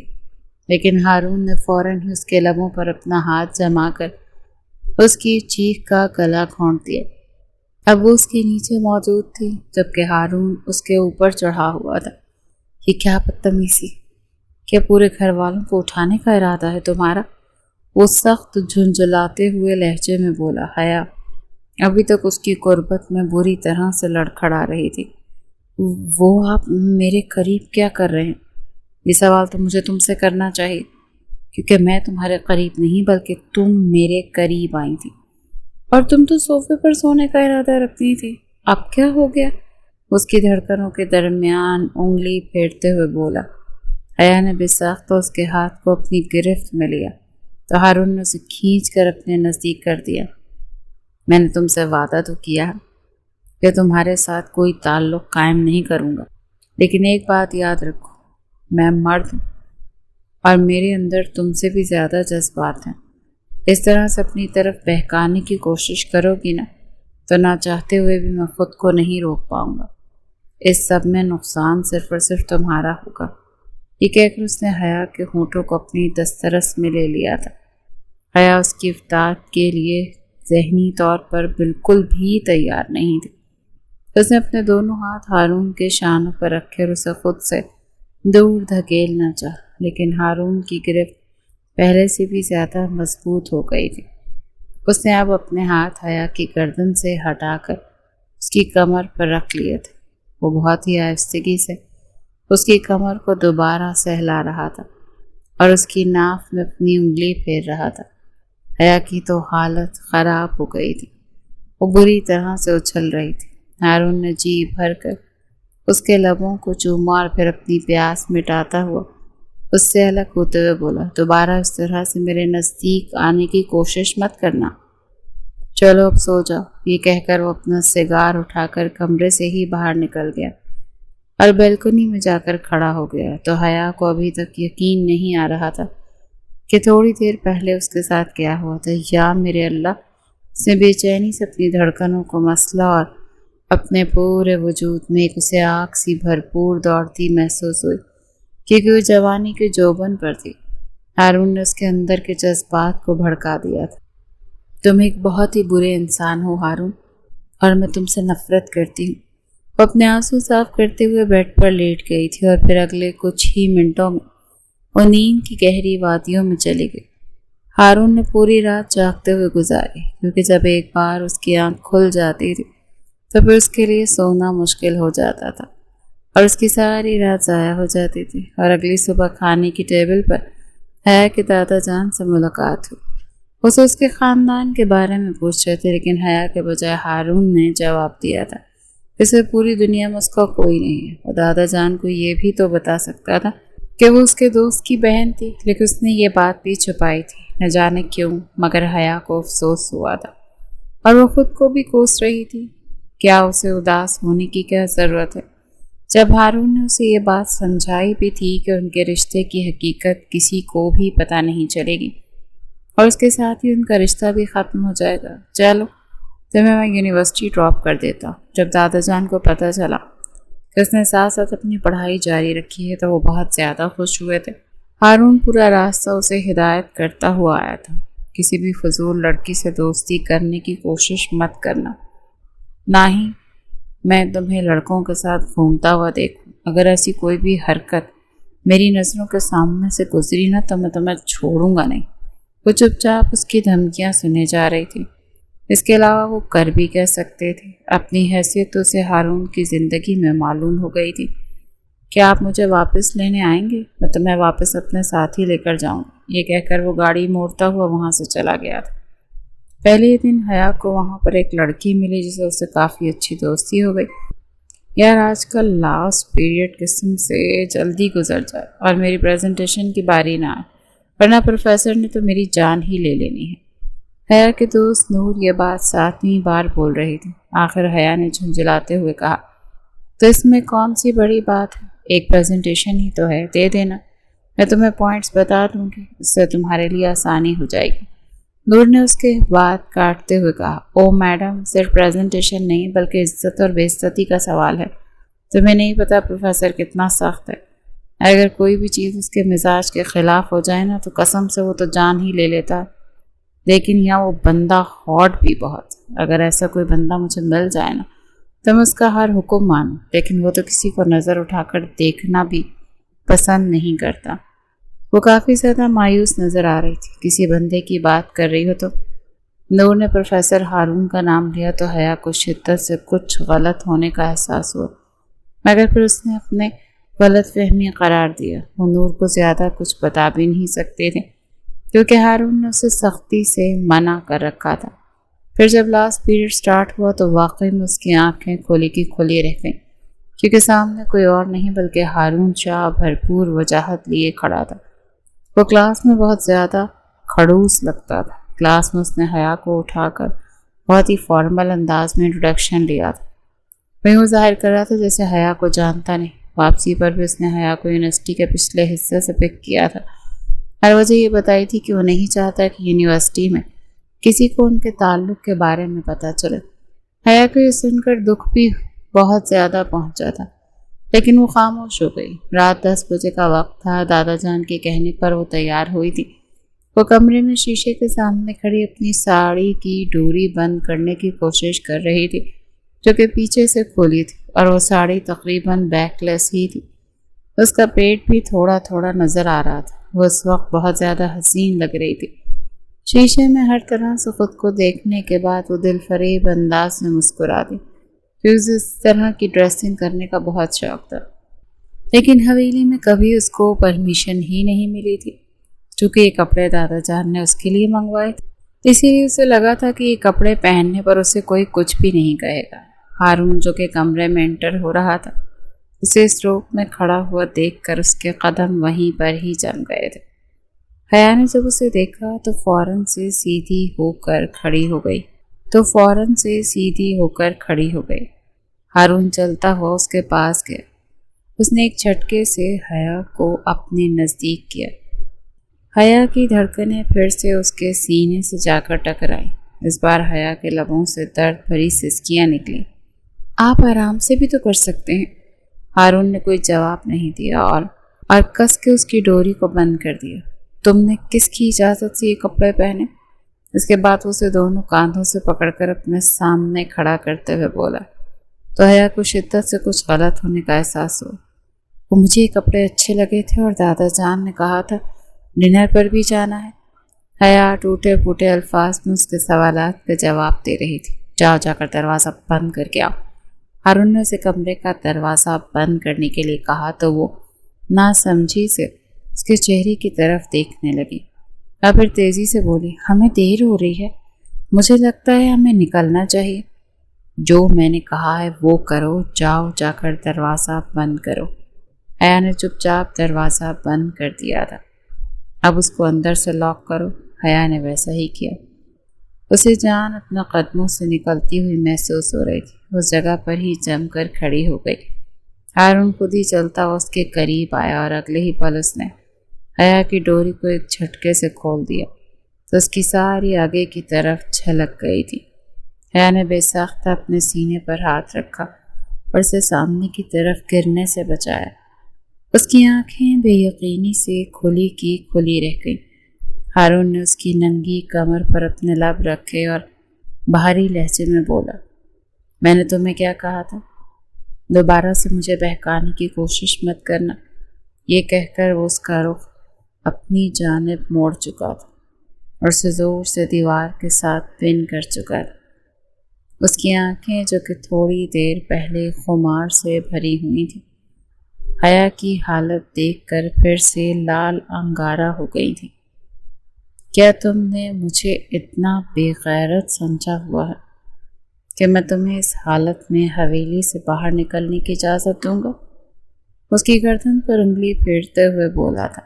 لیکن ہارون نے فوراً ہی اس کے لبوں پر اپنا ہاتھ جما کر اس کی چیخ کا گلا گھونٹ دیا۔ اب وہ اس کے نیچے موجود تھی، جبکہ ہارون اس کے اوپر چڑھا ہوا تھا۔ یہ کیا بدتمیزی! کیا پورے گھر والوں کو اٹھانے کا ارادہ ہے تمہارا؟ وہ سخت جھنجھلاتے ہوئے لہجے میں بولا۔ حیا ابھی تک اس کی قربت میں بری طرح سے لڑکھڑا رہی تھی۔ وہ آپ میرے قریب کیا کر رہے ہیں؟ یہ سوال تو مجھے تم سے کرنا چاہیے، کیونکہ میں تمہارے قریب نہیں بلکہ تم میرے قریب آئی تھی، اور تم تو صوفے پر سونے کا ارادہ رکھتی تھی۔ اب کیا ہو گیا؟ اس کی دھڑکنوں کے درمیان انگلی پھیرتے ہوئے بولا۔ حیا نے بے ساختہ اس کے ہاتھ کو اپنی گرفت میں لیا تو ہارون نے اسے کھینچ کر اپنے نزدیک کر دیا۔ میں نے تم سے وعدہ تو کیا کہ تمہارے ساتھ کوئی تعلق قائم نہیں کروں گا، لیکن ایک بات یاد رکھو، میں مرد ہوں اور میرے اندر تم سے بھی زیادہ جذبات ہیں۔ اس طرح سے اپنی طرف بہکانے کی کوشش کرو گی نا تو نہ چاہتے ہوئے بھی میں خود کو نہیں روک پاؤں گا۔ اس سب میں نقصان صرف اور صرف تمہارا ہوگا۔ یہ کہہ کر اس نے حیا کے ہونٹوں کو اپنی دسترس میں لے لیا تھا۔ حیا اس کی افتاد کے لیے ذہنی طور پر بالکل بھی تیار نہیں تھی۔ اس نے اپنے دونوں ہاتھ ہارون کے شانوں پر رکھے اور اسے خود سے دور دھکیلنا چاہا، لیکن ہارون کی گرفت پہلے سے بھی زیادہ مضبوط ہو گئی تھی۔ اس نے اب اپنے ہاتھ حیا کی گردن سے ہٹا کر اس کی کمر پر رکھ لیے تھے۔ وہ بہت ہی آہستگی سے اس کی کمر کو دوبارہ سہلا رہا تھا اور اس کی ناف میں اپنی انگلی پھیر رہا تھا۔ حیا کی تو حالت خراب ہو گئی تھی، وہ بری طرح سے اچھل رہی تھی۔ ہارون نے جی بھر کر اس کے لبوں کو چوما اور پھر اپنی پیاس مٹاتا ہوا اس سے الگ ہوتے ہوئے بولا، دوبارہ اس طرح سے میرے نزدیک آنے کی کوشش مت کرنا۔ چلو اب سو جاؤ۔ یہ کہہ کر وہ اپنا سگار اٹھا کر کمرے سے ہی باہر نکل گیا اور بیلکنی میں جا کر کھڑا ہو گیا تو حیا کو ابھی تک یقین نہیں آ رہا تھا کہ تھوڑی دیر پہلے اس کے ساتھ کیا ہوا تھا۔ یا میرے اللہ! اس نے بے چینی سے اپنی دھڑکنوں کو مسلا اور اپنے پورے وجود میں ایک اسے آگ سی بھرپور دوڑتی محسوس ہوئی، کیونکہ وہ جوانی کے جوبن پر تھی۔ ہارون نے اس کے اندر کے جذبات کو بھڑکا دیا تھا۔ تم ایک بہت ہی برے انسان ہو ہارون، اور میں تم سے نفرت کرتی ہوں۔ وہ اپنے آنسو صاف کرتے ہوئے بیڈ پر لیٹ گئی تھی اور پھر اگلے کچھ ہی منٹوں میں وہ نیند کی گہری وادیوں میں چلی گئی۔ ہارون نے پوری رات جاگتے ہوئے گزاری، کیونکہ جب ایک بار اس کی آنکھ کھل جاتی تھی تو پھر اس کے لیے سونا مشکل ہو جاتا تھا اور اس کی ساری رات ضائع ہو جاتی تھی۔ اور اگلی صبح کھانے کی ٹیبل پر حیا کے دادا جان سے ملاقات ہوئی۔ اسے اس کے خاندان کے بارے میں پوچھ رہے تھے، لیکن حیا کے بجائے ہارون نے جواب دیا تھا اسے پوری دنیا میں اس کا کوئی نہیں ہے۔ اور دادا جان کو یہ بھی تو بتا سکتا تھا کہ وہ اس کے دوست کی بہن تھی، لیکن اس نے یہ بات بھی چھپائی تھی۔ نہ جانے کیوں، مگر حیا کو افسوس ہوا تھا اور وہ خود کو بھی کوس رہی تھی۔ کیا اسے اداس ہونے کی کیا ضرورت ہے جب ہارون نے اسے یہ بات سمجھائی بھی تھی کہ ان کے رشتے کی حقیقت کسی کو بھی پتہ نہیں چلے گی اور اس کے ساتھ ہی ان کا رشتہ بھی ختم ہو جائے گا، چلو تمہیں میں یونیورسٹی ڈراپ کر دیتا ہوں۔ جب دادا جان کو پتہ چلا کہ اس نے ساتھ ساتھ اپنی پڑھائی جاری رکھی ہے تو وہ بہت زیادہ خوش ہوئے تھے۔ ہارون پورا راستہ اسے ہدایت کرتا ہوا آیا تھا، کسی بھی فضول لڑکی سے دوستی کرنے کی کوشش مت کرنا، نہ ہی میں تمہیں لڑکوں کے ساتھ گھومتا ہوا دیکھوں۔ اگر ایسی کوئی بھی حرکت میری نظروں کے سامنے سے گزری نہ تو میں تمہیں چھوڑوں گا نہیں۔ وہ چپ چاپ اس کی دھمکیاں سنے جا رہی تھی، اس کے علاوہ وہ کر بھی کہہ سکتے تھے۔ اپنی حیثیت تو اسے ہارون کی زندگی میں معلوم ہو گئی تھی۔ کیا آپ مجھے واپس لینے آئیں گے؟ میں تمہیں واپس اپنے ساتھ ہی لے کر جاؤں گا۔ یہ کہہ کر وہ گاڑی موڑتا ہوا وہاں سے چلا گیا تھا۔ پہلے ہی دن حیا کو وہاں پر ایک لڑکی ملی جسے اس سے کافی اچھی دوستی ہو گئی۔ یار آج کل لاسٹ پیریڈ قسم سے جلدی گزر جائے اور میری پریزنٹیشن کی باری نہ آئے، ورنہ پروفیسر نے تو میری جان ہی لے لینی ہے۔ حیا کے دوست نور یہ بات 7ویں بار بول رہی تھی۔ آخر حیا نے جھنجھلاتے ہوئے کہا، تو اس میں کون سی بڑی بات ہے؟ ایک پریزنٹیشن ہی تو ہے، دے دینا، میں تمہیں پوائنٹس بتا دوں گی، اس سے تمہارے لیے آسانی ہو جائے گی۔ نور نے اس کے بات کاٹتے ہوئے کہا، او میڈم، صرف پریزنٹیشن نہیں بلکہ عزت اور بے عزتی کا سوال ہے۔ تمہیں نہیں پتا پروفیسر کتنا سخت ہے، اگر کوئی بھی چیز اس کے مزاج کے خلاف ہو جائے نا تو قسم سے وہ تو جان ہی لے لیتا ہے۔ لیکن یہاں وہ بندہ ہاٹ بھی بہت، اگر ایسا کوئی بندہ مجھے مل جائے نا تو میں اس کا ہر حکم مانوں، لیکن وہ تو کسی کو نظر اٹھا کر دیکھنا بھی پسند نہیں کرتا۔ وہ کافی زیادہ مایوس نظر آ رہی تھی۔ کسی بندے کی بات کر رہی ہو تو نور نے پروفیسر ہارون کا نام لیا تو حیا کو شدت سے کچھ غلط ہونے کا احساس ہوا، مگر پھر اس نے اپنے غلط فہمی قرار دیا۔ وہ نور کو زیادہ کچھ بتا بھی نہیں سکتے تھے کیونکہ ہارون نے اسے سختی سے منع کر رکھا تھا۔ پھر جب لاسٹ پیریڈ سٹارٹ ہوا تو واقعی میں اس کی آنکھیں کھلی کی کھلی رہ گئیں، کیونکہ سامنے کوئی اور نہیں بلکہ ہارون شاہ بھرپور وجاہت لیے کھڑا تھا۔ وہ کلاس میں بہت زیادہ خڑوس لگتا تھا۔ کلاس میں اس نے حیا کو اٹھا کر بہت ہی فارمل انداز میں انٹروڈکشن لیا تھا۔ وہیں وہ ظاہر کر رہا تھا جیسے حیا کو جانتا نہیں۔ واپسی پر بھی اس نے حیا کو یونیورسٹی کے پچھلے حصے سے پک کیا تھا۔ ہر وجہ یہ بتائی تھی کہ وہ نہیں چاہتا کہ یونیورسٹی میں کسی کو ان کے تعلق کے بارے میں پتہ چلے۔ حیا کو یہ سن کر دکھ بھی بہت زیادہ پہنچا تھا، لیکن وہ خاموش ہو گئی۔ رات 10 بجے کا وقت تھا۔ دادا جان کے کہنے پر وہ تیار ہوئی تھی۔ وہ کمرے میں شیشے کے سامنے کھڑی اپنی ساڑی کی ڈوری بند کرنے کی کوشش کر رہی تھی جو کہ پیچھے سے کھلی تھی، اور وہ ساڑی تقریباً بیک لیس ہی تھی۔ اس کا پیٹ بھی تھوڑا تھوڑا نظر آ رہا تھا۔ وہ اس وقت بہت زیادہ حسین لگ رہی تھی۔ شیشے میں ہر طرح سے خود کو دیکھنے کے بعد وہ دل فریب انداز میں مسکرا دی کہ اسے اس طرح کی ڈریسنگ کرنے کا بہت شوق تھا، لیکن حویلی میں کبھی اس کو پرمیشن ہی نہیں ملی تھی، چونکہ یہ کپڑے دادا جان نے اس کے لیے منگوائے تھے۔ اسی لیے اسے لگا تھا کہ یہ کپڑے پہننے پر اسے کوئی کچھ بھی نہیں کہے گا۔ ہارون جو کہ کمرے میں انٹر ہو رہا تھا اسے اس روپ میں کھڑا ہوا دیکھ کر اس کے قدم وہیں پر ہی جم گئے تھے۔ حیا نے جب اسے دیکھا تو فوراً سے سیدھی ہو کر کھڑی ہو گئی۔ ہارون چلتا ہوا اس کے پاس گیا۔ اس نے ایک جھٹکے سے حیا کو اپنے نزدیک کیا۔ حیا کی دھڑکنیں پھر سے اس کے سینے سے جا کر ٹکرائیں۔ اس بار حیا کے لبوں سے درد بھری سسکیاں نکلیں۔ آپ آرام سے بھی تو کر سکتے ہیں۔ ہارون نے کوئی جواب نہیں دیا اور کس کے اس کی ڈوری کو بند کر دیا۔ تم نے کس کی اجازت سے یہ کپڑے پہنے؟ اس کے بعد اسے دونوں کاندھوں سے پکڑ کر اپنے سامنے کھڑا کرتے ہوئے بولا تو حیا کو شدت سے کچھ غلط ہونے کا احساس ہوا۔ وہ مجھے یہ کپڑے اچھے لگے تھے اور دادا جان نے کہا تھا ڈنر پر بھی جانا ہے۔ حیا ٹوٹے پھوٹے الفاظ میں اس کے سوالات کا جواب دے رہی تھی۔ جاؤ جا کر دروازہ بند کر کے آؤ۔ ہارون نے اسے کمرے کا دروازہ بند کرنے کے لیے کہا تو وہ ناسمجھی سے اس کے چہرے کی طرف دیکھنے لگی اور پھر تیزی سے بولی، ہمیں دیر ہو رہی ہے، مجھے لگتا ہے ہمیں نکلنا چاہیے۔ جو میں نے کہا ہے وہ کرو، جاؤ جا کر دروازہ بند کرو۔ حیا نے چپ چاپ دروازہ بند کر دیا تھا۔ اب اس کو اندر سے لاک کرو۔ حیا نے ویسا ہی کیا۔ اسے جان اپنے قدموں سے نکلتی ہوئی محسوس ہو رہی تھی۔ اس جگہ پر ہی جم کر کھڑی ہو گئی۔ ہارون خود ہی چلتا اس کے قریب آیا اور اگلے ہی پل اس نے حیا کی ڈوری کو ایک جھٹکے سے کھول دیا تو اس کی ساری آگے کی طرف چھلک گئی تھی۔ حیا نے بے ساختہ اپنے سینے پر ہاتھ رکھا اور اسے سامنے کی طرف گرنے سے بچایا۔ اس کی آنکھیں بے یقینی سے کھلی کی کھلی رہ گئیں۔ ہارون نے اس کی ننگی کمر پر اپنے لب رکھے اور بھاری لہجے میں بولا، میں نے تمہیں کیا کہا تھا؟ دوبارہ سے مجھے بہکانے کی کوشش مت کرنا۔ یہ کہہ کر وہ اس کا رخ اپنی جانب موڑ چکا تھا اور اسے زور سے دیوار کے ساتھ پن کر چکا تھا۔ اس کی آنکھیں جو کہ تھوڑی دیر پہلے خمار سے بھری ہوئی تھیں، حیا کی حالت دیکھ کر پھر سے لال انگارہ ہو گئی تھی۔ کیا تم نے مجھے اتنا بے غیرت سمجھا ہوا ہے کہ میں تمہیں اس حالت میں حویلی سے باہر نکلنے کی اجازت دوں گا؟ اس کی گردن پر انگلی پھیرتے ہوئے بولا تھا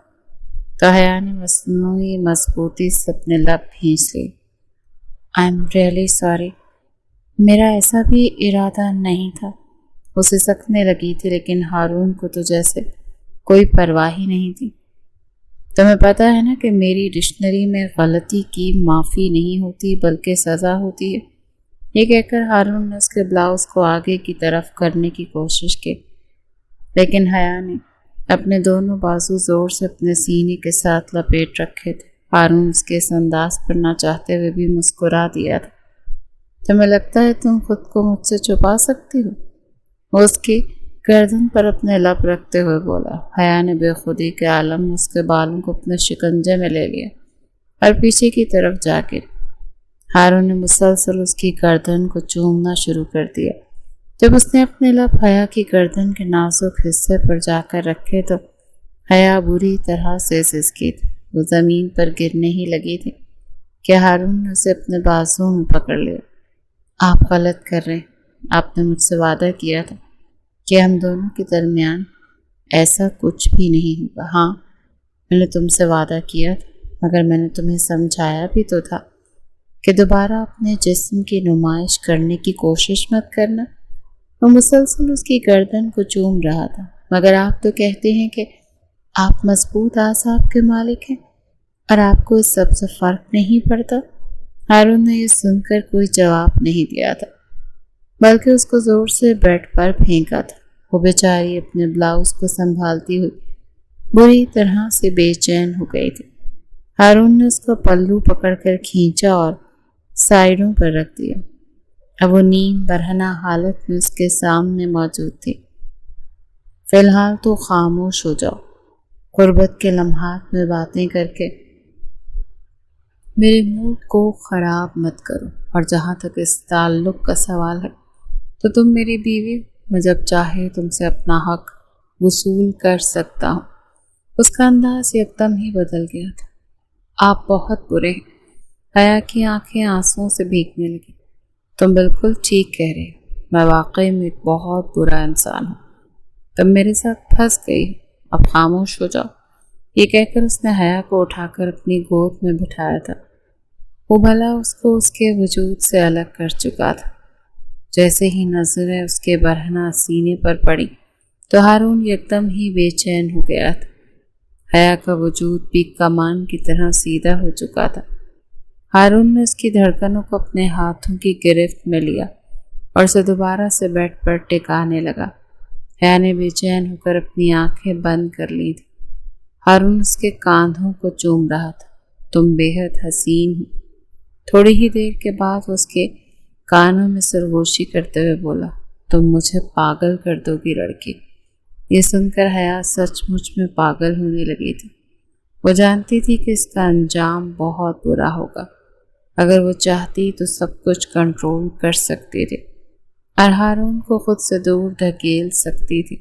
تو حیا نے مصنوعی مضبوطی سے اپنے لب کھینچ لی۔ آئی ایم ریئلی سوری، میرا ایسا بھی ارادہ نہیں تھا۔ اسے سکنے لگی تھی لیکن ہارون کو تو جیسے کوئی پرواہ ہی نہیں تھی۔ تمہیں پتہ ہے نا کہ میری ڈکشنری میں غلطی کی معافی نہیں ہوتی بلکہ سزا ہوتی ہے۔ یہ کہہ کر ہارون نے اس کے بلاؤز کو آگے کی طرف کرنے کی کوشش کی لیکن حیا نے اپنے دونوں بازو زور سے اپنے سینے کے ساتھ لپیٹ رکھے تھے۔ ہارون اس کے اس انداز پر نہ چاہتے ہوئے بھی مسکرا دیا تھا۔ تمہیں لگتا ہے تم خود کو مجھ سے چھپا سکتی ہو؟ وہ اس کی گردن پر اپنے لب رکھتے ہوئے بولا۔ حیا نے بے خودی کے عالم میں اس کے بالوں کو اپنے شکنجے میں لے لیا اور پیچھے کی طرف جا گر۔ ہارون نے مسلسل اس کی گردن کو چومنا شروع کر دیا۔ جب اس نے اپنے لب حیا کی گردن کے نازک حصے پر جا کر رکھے تو حیا بری طرح سے سسکی تھی۔ وہ زمین پر گرنے ہی لگی تھی کہ ہارون نے اسے اپنے بازوں میں پکڑ لیا۔ آپ غلط کر رہے ہیں۔ آپ نے مجھ سے وعدہ کیا تھا کہ ہم دونوں کے درمیان ایسا کچھ بھی نہیں ہوگا۔ ہاں، میں نے تم سے وعدہ کیا تھا، مگر میں نے تمہیں سمجھایا بھی تو تھا کہ دوبارہ اپنے جسم کی نمائش کرنے کی کوشش مت کرنا۔ وہ مسلسل اس کی گردن کو چوم رہا تھا۔ مگر آپ تو کہتے ہیں کہ آپ مضبوط اعصاب کے مالک ہیں اور آپ کو اس سب سے فرق نہیں پڑتا۔ ہارون نے یہ سن کر کوئی جواب نہیں دیا تھا بلکہ اس کو زور سے بیڈ پر پھینکا تھا۔ وہ بیچاری اپنے بلاؤز کو سنبھالتی ہوئی بری طرح سے بے چین ہو گئی تھی۔ ہارون نے اس کو پلو پکڑ کر کھینچا اور سائڈوں پر رکھ دیا۔ اب وہ نیم برہنہ حالت میں اس کے سامنے موجود تھی۔ فی الحال تو خاموش ہو جاؤ۔ غربت کے لمحات میں باتیں کر کے میرے موڈ کو خراب مت کرو، اور جہاں تک اس تعلق کا سوال ہے تو تم میری بیوی ہو۔ میں جب چاہے تم سے اپنا حق وصول کر سکتا ہوں۔ اس کا انداز یکدم ہی بدل گیا تھا۔ آپ بہت برے ہیں۔ حیا کی آنکھیں آنسوؤں سے بھیگنے لگی۔ تم بالکل ٹھیک کہہ رہے ہو، میں واقعی میں ایک بہت برا انسان ہوں۔ تم میرے ساتھ پھنس گئی، اب خاموش ہو جاؤ۔ یہ کہہ کر اس نے حیا کو اٹھا کر اپنی گود میں بٹھایا تھا۔ وہ بھلا اس کو اس کے وجود سے الگ کر چکا تھا۔ جیسے ہی نظریں اس کے برہنہ سینے پر پڑی تو ہارون یکدم ہی بے چین ہو گیا تھا۔ حیا کا وجود بھی کمان کی طرح سیدھا ہو چکا تھا۔ ہارون نے اس کی دھڑکنوں کو اپنے ہاتھوں کی گرفت میں لیا اور اسے دوبارہ سے بیڈ پر ٹکانے لگا۔ حیا نے بے چین ہو کر اپنی آنکھیں بند کر لی تھی۔ ہارون اس کے کاندھوں کو چوم رہا تھا۔ تم بے حد حسین ہو۔ تھوڑی ہی دیر کے بعد اس کے کانوں میں سرگوشی کرتے ہوئے بولا، تم مجھے پاگل کر دو گی لڑکی۔ یہ سن کر حیا سچ مچ میں پاگل ہونے لگی تھی۔ وہ جانتی تھی کہ اس کا انجام بہت برا ہوگا۔ اگر وہ چاہتی تو سب کچھ کنٹرول کر سکتی تھی اور ہارون کو خود سے دور دھکیل سکتی تھی،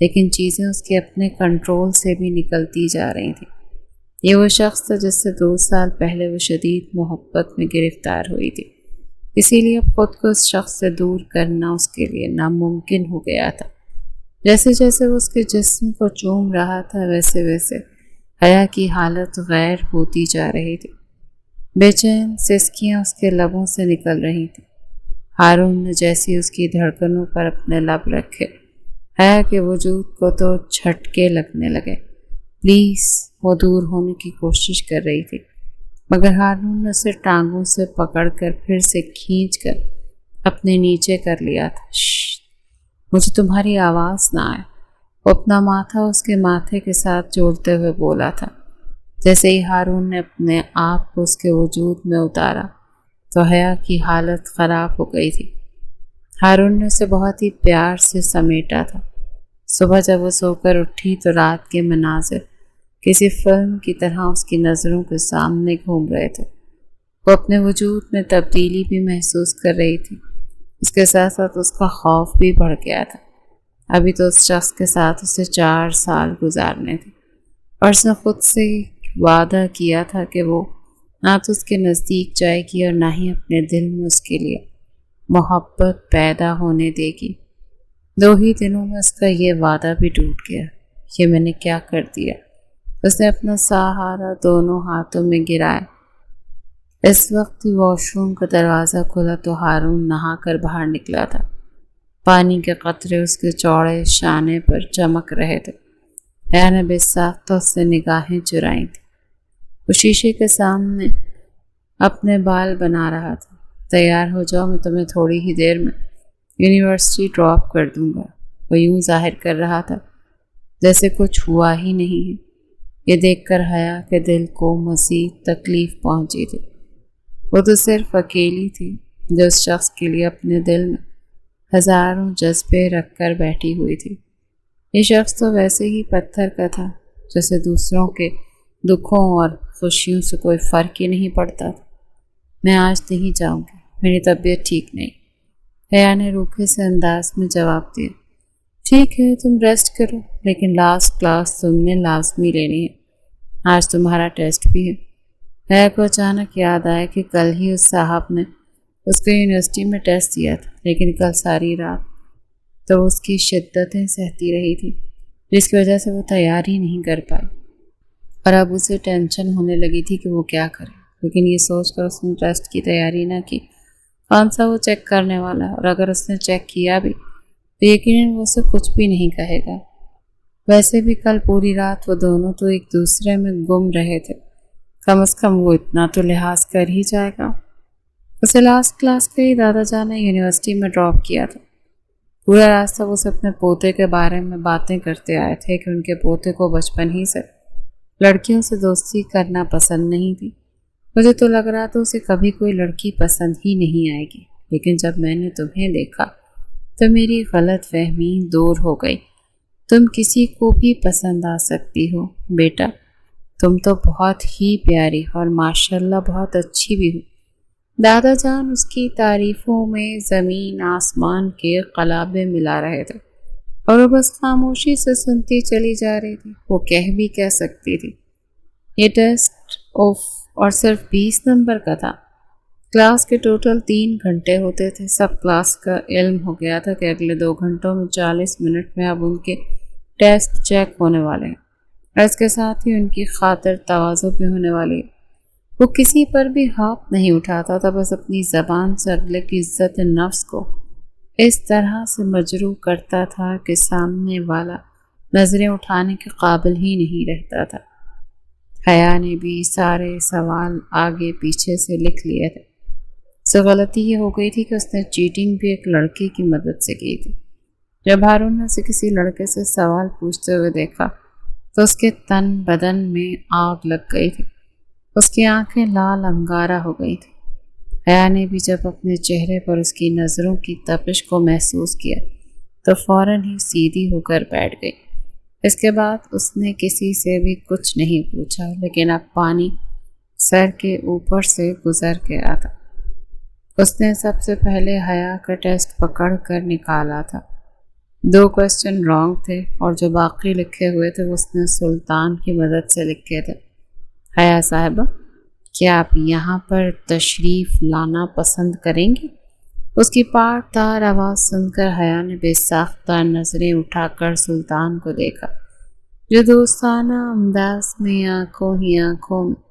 لیکن چیزیں اس کے اپنے کنٹرول سے بھی نکلتی جا رہی تھیں۔ یہ وہ شخص تھا جس سے 2 سال پہلے وہ شدید محبت میں گرفتار ہوئی تھی، اسی لیے اب خود کو اس شخص سے دور کرنا اس کے لیے ناممکن ہو گیا تھا۔ جیسے جیسے وہ اس کے جسم کو چوم رہا تھا ویسے ویسے حیا کی حالت غیر ہوتی جا رہی تھی۔ بے چین سسکیاں اس کے لبوں سے نکل رہی تھیں۔ ہارون نے جیسی اس کی دھڑکنوں پر اپنے لب رکھے حیا کے وجود کو تو جھٹکے لگنے لگے۔ پلیز، وہ دور ہونے کی کوشش کر رہی تھی، مگر ہارون نے اسے ٹانگوں سے پکڑ کر پھر سے کھینچ کر اپنے نیچے کر لیا تھا۔ مجھے تمہاری آواز نہ آئے۔ وہ اپنا ماتھا اس کے ماتھے کے ساتھ جوڑتے ہوئے بولا تھا۔ جیسے ہی ہارون نے اپنے آپ کو اس کے وجود میں اتارا تو حیا کی حالت خراب ہو گئی تھی۔ ہارون نے اسے بہت ہی پیار سے سمیٹا تھا۔ صبح جب وہ سو کر اٹھی تو رات کے مناظر کسی فلم کی طرح اس کی نظروں کے سامنے گھوم رہے تھے۔ وہ اپنے وجود میں تبدیلی بھی محسوس کر رہی تھی۔ اس کے ساتھ ساتھ اس کا خوف بھی بڑھ گیا تھا۔ ابھی تو اس شخص کے ساتھ اسے 4 سال گزارنے تھے، اور اس نے خود سے وعدہ کیا تھا کہ وہ نہ تو اس کے نزدیک جائے گی اور نہ ہی اپنے دل میں اس کے لیے محبت پیدا ہونے دے گی۔ 2 ہی دنوں میں اس کا یہ وعدہ بھی ٹوٹ گیا۔ یہ میں نے کیا کر دیا؟ اس نے اپنا سہارا دونوں ہاتھوں میں گرایا۔ اس وقت واش روم کا دروازہ کھلا تو ہارون نہا کر باہر نکلا تھا۔ پانی کے قطرے اس کے چوڑے شانے پر چمک رہے تھے۔ حیا نے بے ساختہ اس سے نگاہیں چرائیں تھیں۔ وہ شیشے کے سامنے اپنے بال بنا رہا تھا۔ تیار ہو جاؤ، میں تمہیں تھوڑی ہی دیر میں یونیورسٹی ڈراپ کر دوں گا۔ وہ یوں ظاہر کر رہا تھا جیسے کچھ ہوا ہی نہیں ہے۔ یہ دیکھ کر حیا کے دل کو مزید تکلیف پہنچی تھی۔ وہ تو صرف اکیلی تھی جو اس شخص کے لیے اپنے دل میں ہزاروں جذبے رکھ کر بیٹھی ہوئی تھی۔ یہ شخص تو ویسے ہی پتھر کا تھا، جیسے دوسروں کے دکھوں اور خوشیوں سے کوئی فرق ہی نہیں پڑتا تھا۔ میں آج نہیں جاؤں گی، میری طبیعت ٹھیک نہیں۔ حیا نے روکھے سے انداز میں جواب دیا۔ ٹھیک ہے، تم ریسٹ کرو، لیکن لاسٹ کلاس تم نے لازمی لینی ہے۔ آج تمہارا ٹیسٹ بھی ہے۔ حیا کو اچانک یاد آیا کہ کل ہی اس صاحب نے اس کو یونیورسٹی میں ٹیسٹ دیا تھا، لیکن کل ساری رات تو اس کی شدتیں سہتی رہی تھی، جس کی وجہ سے وہ تیار ہی نہیں کر پائی، اور اب اسے ٹینشن ہونے لگی تھی کہ وہ کیا کرے۔ لیکن یہ سوچ کر اس نے ٹیسٹ کی تیاری نہ کی۔ کون سا وہ چیک کرنے والا ہے، اور اگر اس نے چیک کیا بھی تو یقیناً وہ اسے کچھ بھی نہیں کہے گا۔ ویسے بھی کل پوری رات وہ دونوں تو ایک دوسرے میں گم رہے تھے، کم از کم وہ اتنا تو لحاظ کر ہی جائے گا۔ اسے لاسٹ کلاس کے ہی دادا جان نے یونیورسٹی میں ڈراپ کیا تھا۔ پورا راستہ وہ اپنے پوتے کے بارے میں باتیں کرتے آئے تھے کہ ان کے پوتے کو بچپن ہی سے لڑکیوں سے دوستی کرنا پسند نہیں تھی۔ مجھے تو لگ رہا تھا اسے کبھی کوئی لڑکی پسند ہی نہیں آئے گی، لیکن جب میں نے تمہیں دیکھا تو میری غلط فہمی دور ہو گئی۔ تم کسی کو بھی پسند آ سکتی ہو بیٹا، تم تو بہت ہی پیاری اور ماشاءاللہ بہت اچھی بھی ہو۔ دادا جان اس کی تعریفوں میں زمین آسمان کے قلابے ملا رہے تھے، اور وہ بس خاموشی سے سنتی چلی جا رہی تھی۔ وہ کہہ بھی کہہ سکتی تھی۔ یہ ٹیسٹ اور صرف 20 نمبر کا تھا۔ کلاس کے ٹوٹل 3 گھنٹے ہوتے تھے۔ سب کلاس کا علم ہو گیا تھا کہ اگلے 2 گھنٹوں میں 40 منٹ میں اب ان کے ٹیسٹ چیک ہونے والے ہیں، اور اس کے ساتھ ہی ان کی خاطر تواضع بھی ہونے والی ہے۔ وہ کسی پر بھی ہاتھ نہیں اٹھاتا تھا، بس اپنی زبان سے اگلے کی عزت نفس کو اس طرح سے مجروح کرتا تھا کہ سامنے والا نظریں اٹھانے کے قابل ہی نہیں رہتا تھا۔ حیا نے بھی سارے سوال آگے پیچھے سے لکھ لیے تھے۔ سو غلطی یہ ہو گئی تھی کہ اس نے چیٹنگ بھی ایک لڑکے کی مدد سے کی تھی۔ جب ہارون نے اسے کسی لڑکے سے سوال پوچھتے ہوئے دیکھا تو اس کے تن بدن میں آگ لگ گئی تھی۔ اس کی آنکھیں لال انگارہ ہو گئی تھی۔ حیا نے بھی جب اپنے چہرے پر اس کی نظروں کی تپش کو محسوس کیا تو فوراً ہی سیدھی ہو کر بیٹھ گئی۔ اس کے بعد اس نے کسی سے بھی کچھ نہیں پوچھا، لیکن اب پانی سر کے اوپر سے گزر گیا تھا۔ اس نے سب سے پہلے حیا کا ٹیسٹ پکڑ کر نکالا تھا۔ 2 کوسچن رانگ تھے، اور جو باقی لکھے ہوئے تھے وہ اس نے سلطان کی مدد سے لکھے تھے۔ حیا صاحبہ، کیا آپ یہاں پر تشریف لانا پسند کریں گی؟ اس کی پاٹ دار آواز سن کر حیا نے بے ساختہ نظریں اٹھا کر سلطان کو دیکھا، جو دوستانہ انداز میں آنکھوں ہی آنکھوں میں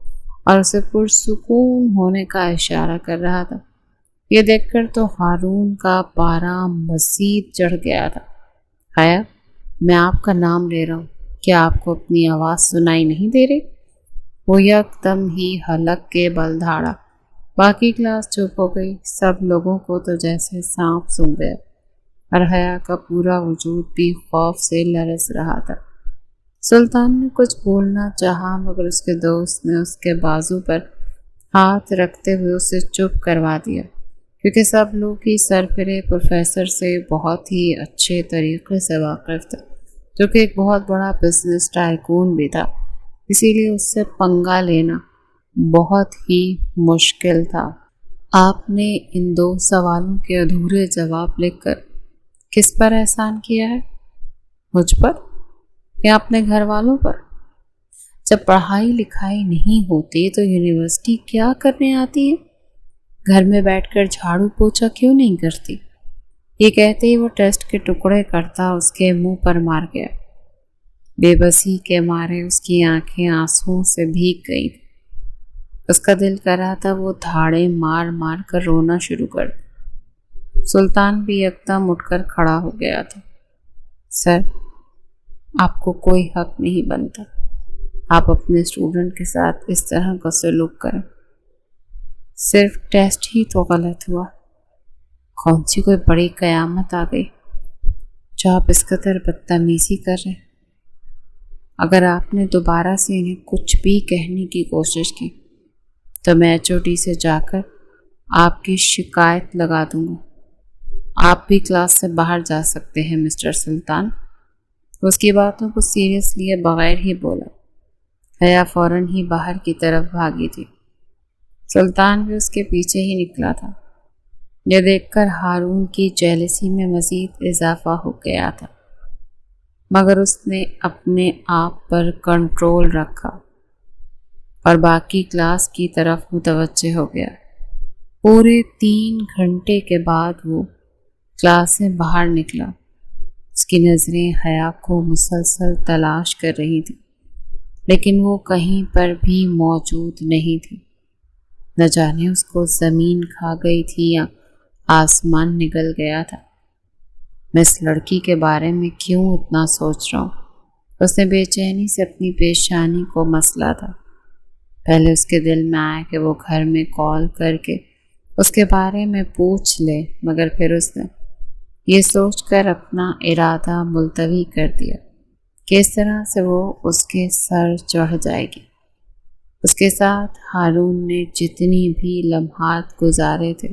اور اسے پرسکون ہونے کا اشارہ کر رہا تھا۔ یہ دیکھ کر تو ہارون کا پارا مزید چڑھ گیا تھا۔ حیا، میں آپ کا نام لے رہا ہوں، کیا آپ کو اپنی آواز سنائی نہیں دے رہی؟ وہ یکدم ہی حلق کے بل دھاڑا۔ باقی کلاس چپ ہو گئی۔ سب لوگوں کو تو جیسے سانپ سونگھ گیا، اور حیا کا پورا وجود بھی خوف سے لرز رہا تھا۔ سلطان نے کچھ بولنا چاہا، مگر اس کے دوست نے اس کے بازو پر ہاتھ رکھتے ہوئے اسے چپ کروا دیا، کیونکہ سب لوگ ہی سرفرے پروفیسر سے بہت ہی اچھے طریقے سے واقف تھے، جو کہ ایک بہت بڑا بزنس ٹائکون بھی تھا۔ اسی لیے اس سے پنگا لینا بہت ہی مشکل تھا۔ آپ نے ان 2 سوالوں کے ادھورے جواب لکھ کر کس پر احسان کیا ہے؟ مجھ پر یا اپنے گھر والوں پر؟ جب پڑھائی لکھائی نہیں ہوتی تو یونیورسٹی کیا کرنے آتی ہے؟ گھر میں بیٹھ کر جھاڑو پوچھا کیوں نہیں کرتی؟ یہ کہتے ہی وہ ٹیسٹ کے ٹکڑے کرتا اس کے منہ پر مار گیا۔ بے بسی کے مارے اس کی آنکھیں آنسوؤں سے بھیگ گئی تھی۔ اس کا دل کر رہا تھا وہ دھاڑے مار مار کر رونا شروع کر دے۔ سلطان بھی یکدم اٹھ کر کھڑا ہو گیا تھا۔ سر، آپ کو کوئی حق نہیں بنتا آپ اپنے اسٹوڈنٹ کے ساتھ اس طرح کا سلوک کریں۔ صرف ٹیسٹ ہی تو غلط ہوا، کون سی کوئی بڑی قیامت آ گئی جو آپ اس قدر بدتمیزی کر رہے ہیں؟ اگر آپ نے دوبارہ سے انہیں کچھ بھی کہنے کی کوشش کی تو میں HOD سے جا کر آپ کی شکایت لگا دوں گا۔ آپ بھی کلاس سے باہر جا سکتے ہیں مسٹر سلطان۔ اس کی باتوں کو سیریس لیے بغیر ہی بولا۔ حیا فوراً ہی باہر کی طرف بھاگی تھی۔ سلطان بھی اس کے پیچھے ہی نکلا تھا۔ یہ دیکھ کر ہارون کی جیلسی میں مزید اضافہ ہو گیا تھا، مگر اس نے اپنے آپ پر کنٹرول رکھا اور باقی کلاس کی طرف متوجہ ہو گیا۔ پورے 3 گھنٹے کے بعد وہ کلاس سے باہر نکلا۔ اس کی نظریں حیا کو مسلسل تلاش کر رہی تھیں، لیکن وہ کہیں پر بھی موجود نہیں تھی۔ نہ جانے اس کو زمین کھا گئی تھی یا آسمان نگل گیا تھا۔ میں اس لڑکی کے بارے میں کیوں اتنا سوچ رہا ہوں؟ اس نے بے چینی سے اپنی پیشانی کو مسلا تھا۔ پہلے اس کے دل میں آیا کہ وہ گھر میں کال کر کے اس کے بارے میں پوچھ لے، مگر پھر اس نے یہ سوچ کر اپنا ارادہ ملتوی کر دیا کہ اس طرح سے وہ اس کے سر چڑھ جائے گی۔ اس کے ساتھ ہارون نے جتنی بھی لمحات گزارے تھے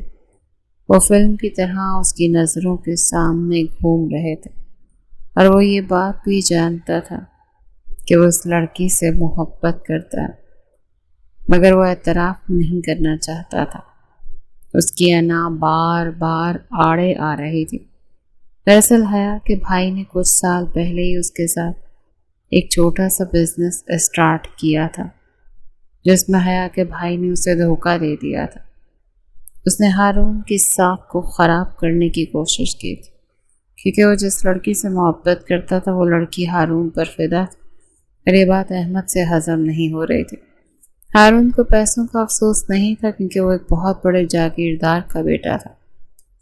وہ فلم کی طرح اس کی نظروں کے سامنے گھوم رہے تھے، اور وہ یہ بات بھی جانتا تھا کہ وہ اس لڑکی سے محبت کرتا ہے، مگر وہ اعتراف نہیں کرنا چاہتا تھا۔ اس کی انا بار بار آڑے آ رہی تھی۔ دراصل حیا کے بھائی نے کچھ سال پہلے ہی اس کے ساتھ ایک چھوٹا سا بزنس اسٹارٹ کیا تھا، جس میں حیا کے بھائی نے اسے دھوکہ دے دیا تھا۔ اس نے ہارون کی ساکھ کو خراب کرنے کی کوشش کی تھی، کیونکہ وہ جس لڑکی سے محبت کرتا تھا وہ لڑکی ہارون پر فدا تھی، اور یہ بات احمد سے ہضم نہیں ہو رہی تھی۔ ہارون کو پیسوں کا افسوس نہیں تھا، کیونکہ وہ ایک بہت بڑے جاگیردار کا بیٹا تھا۔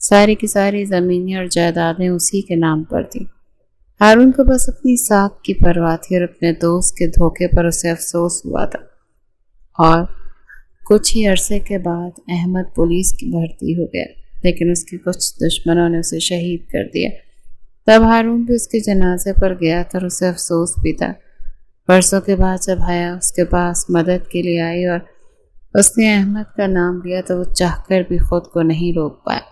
ساری کی ساری زمینیں اور جائیدادیں اسی کے نام پر تھیں۔ ہارون کو بس اپنی ساکھ کی پرواہ تھی، اور اپنے دوست کے دھوکے پر اسے افسوس ہوا تھا۔ اور کچھ ہی عرصے کے بعد احمد پولیس کی بھرتی ہو گیا، لیکن اس کے کچھ دشمنوں نے اسے شہید کر دیا۔ تب ہارون بھی اس کے جنازے پر گیا تھا، اور اسے افسوس بھی تھا۔ برسوں کے بعد جب حیا اس کے پاس مدد کے لیے آئی اور اس نے احمد کا نام لیا تو وہ چاہ کر بھی خود کو نہیں روک پایا،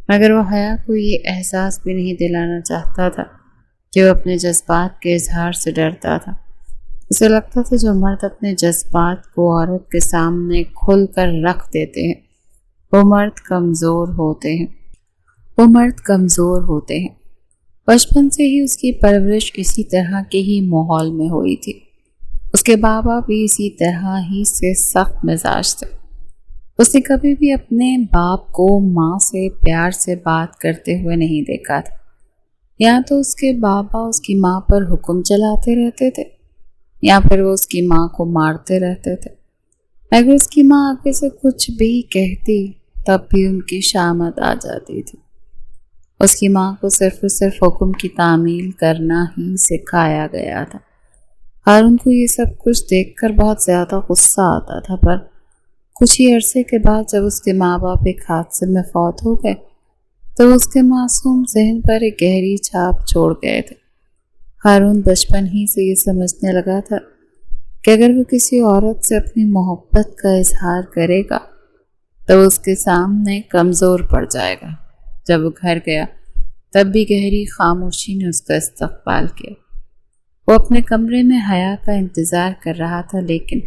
مگر وہ حیا کو یہ احساس بھی نہیں دلانا چاہتا تھا کہ وہ اپنے جذبات کے اظہار سے ڈرتا تھا۔ اسے لگتا تھا جو مرد اپنے جذبات کو عورت کے سامنے کھل کر رکھ دیتے ہیں وہ مرد کمزور ہوتے ہیں۔ بچپن سے ہی اس کی پرورش اسی طرح کے ہی ماحول میں ہوئی تھی۔ اس کے بابا بھی اسی طرح ہی سے سخت مزاج تھے۔ اس نے کبھی بھی اپنے باپ کو ماں سے پیار سے بات کرتے ہوئے نہیں دیکھا تھا۔ یا تو اس کے بابا اس کی ماں پر حکم چلاتے رہتے تھے، یا پھر وہ اس کی ماں کو مارتے رہتے تھے۔ اگر اس کی ماں آگے سے کچھ بھی کہتی تب بھی ان کی شامت آ جاتی تھی۔ اس کی ماں کو صرف اور صرف حکم کی تعمیل کرنا ہی سکھایا گیا تھا۔ ہارون کو یہ سب کچھ دیکھ کر بہت زیادہ غصہ آتا تھا، پر کچھ ہی عرصے کے بعد جب اس کے ماں باپ ایک حادثے میں فوت ہو گئے تو اس کے معصوم ذہن پر ایک گہری چھاپ چھوڑ گئے تھے۔ ہارون بچپن ہی سے یہ سمجھنے لگا تھا کہ اگر وہ کسی عورت سے اپنی محبت کا اظہار کرے گا تو اس کے سامنے کمزور پڑ جائے گا۔ جب وہ گھر گیا تب بھی گہری خاموشی نے اس کا استقبال کیا۔ وہ اپنے کمرے میں حیا کا انتظار کر رہا تھا، لیکن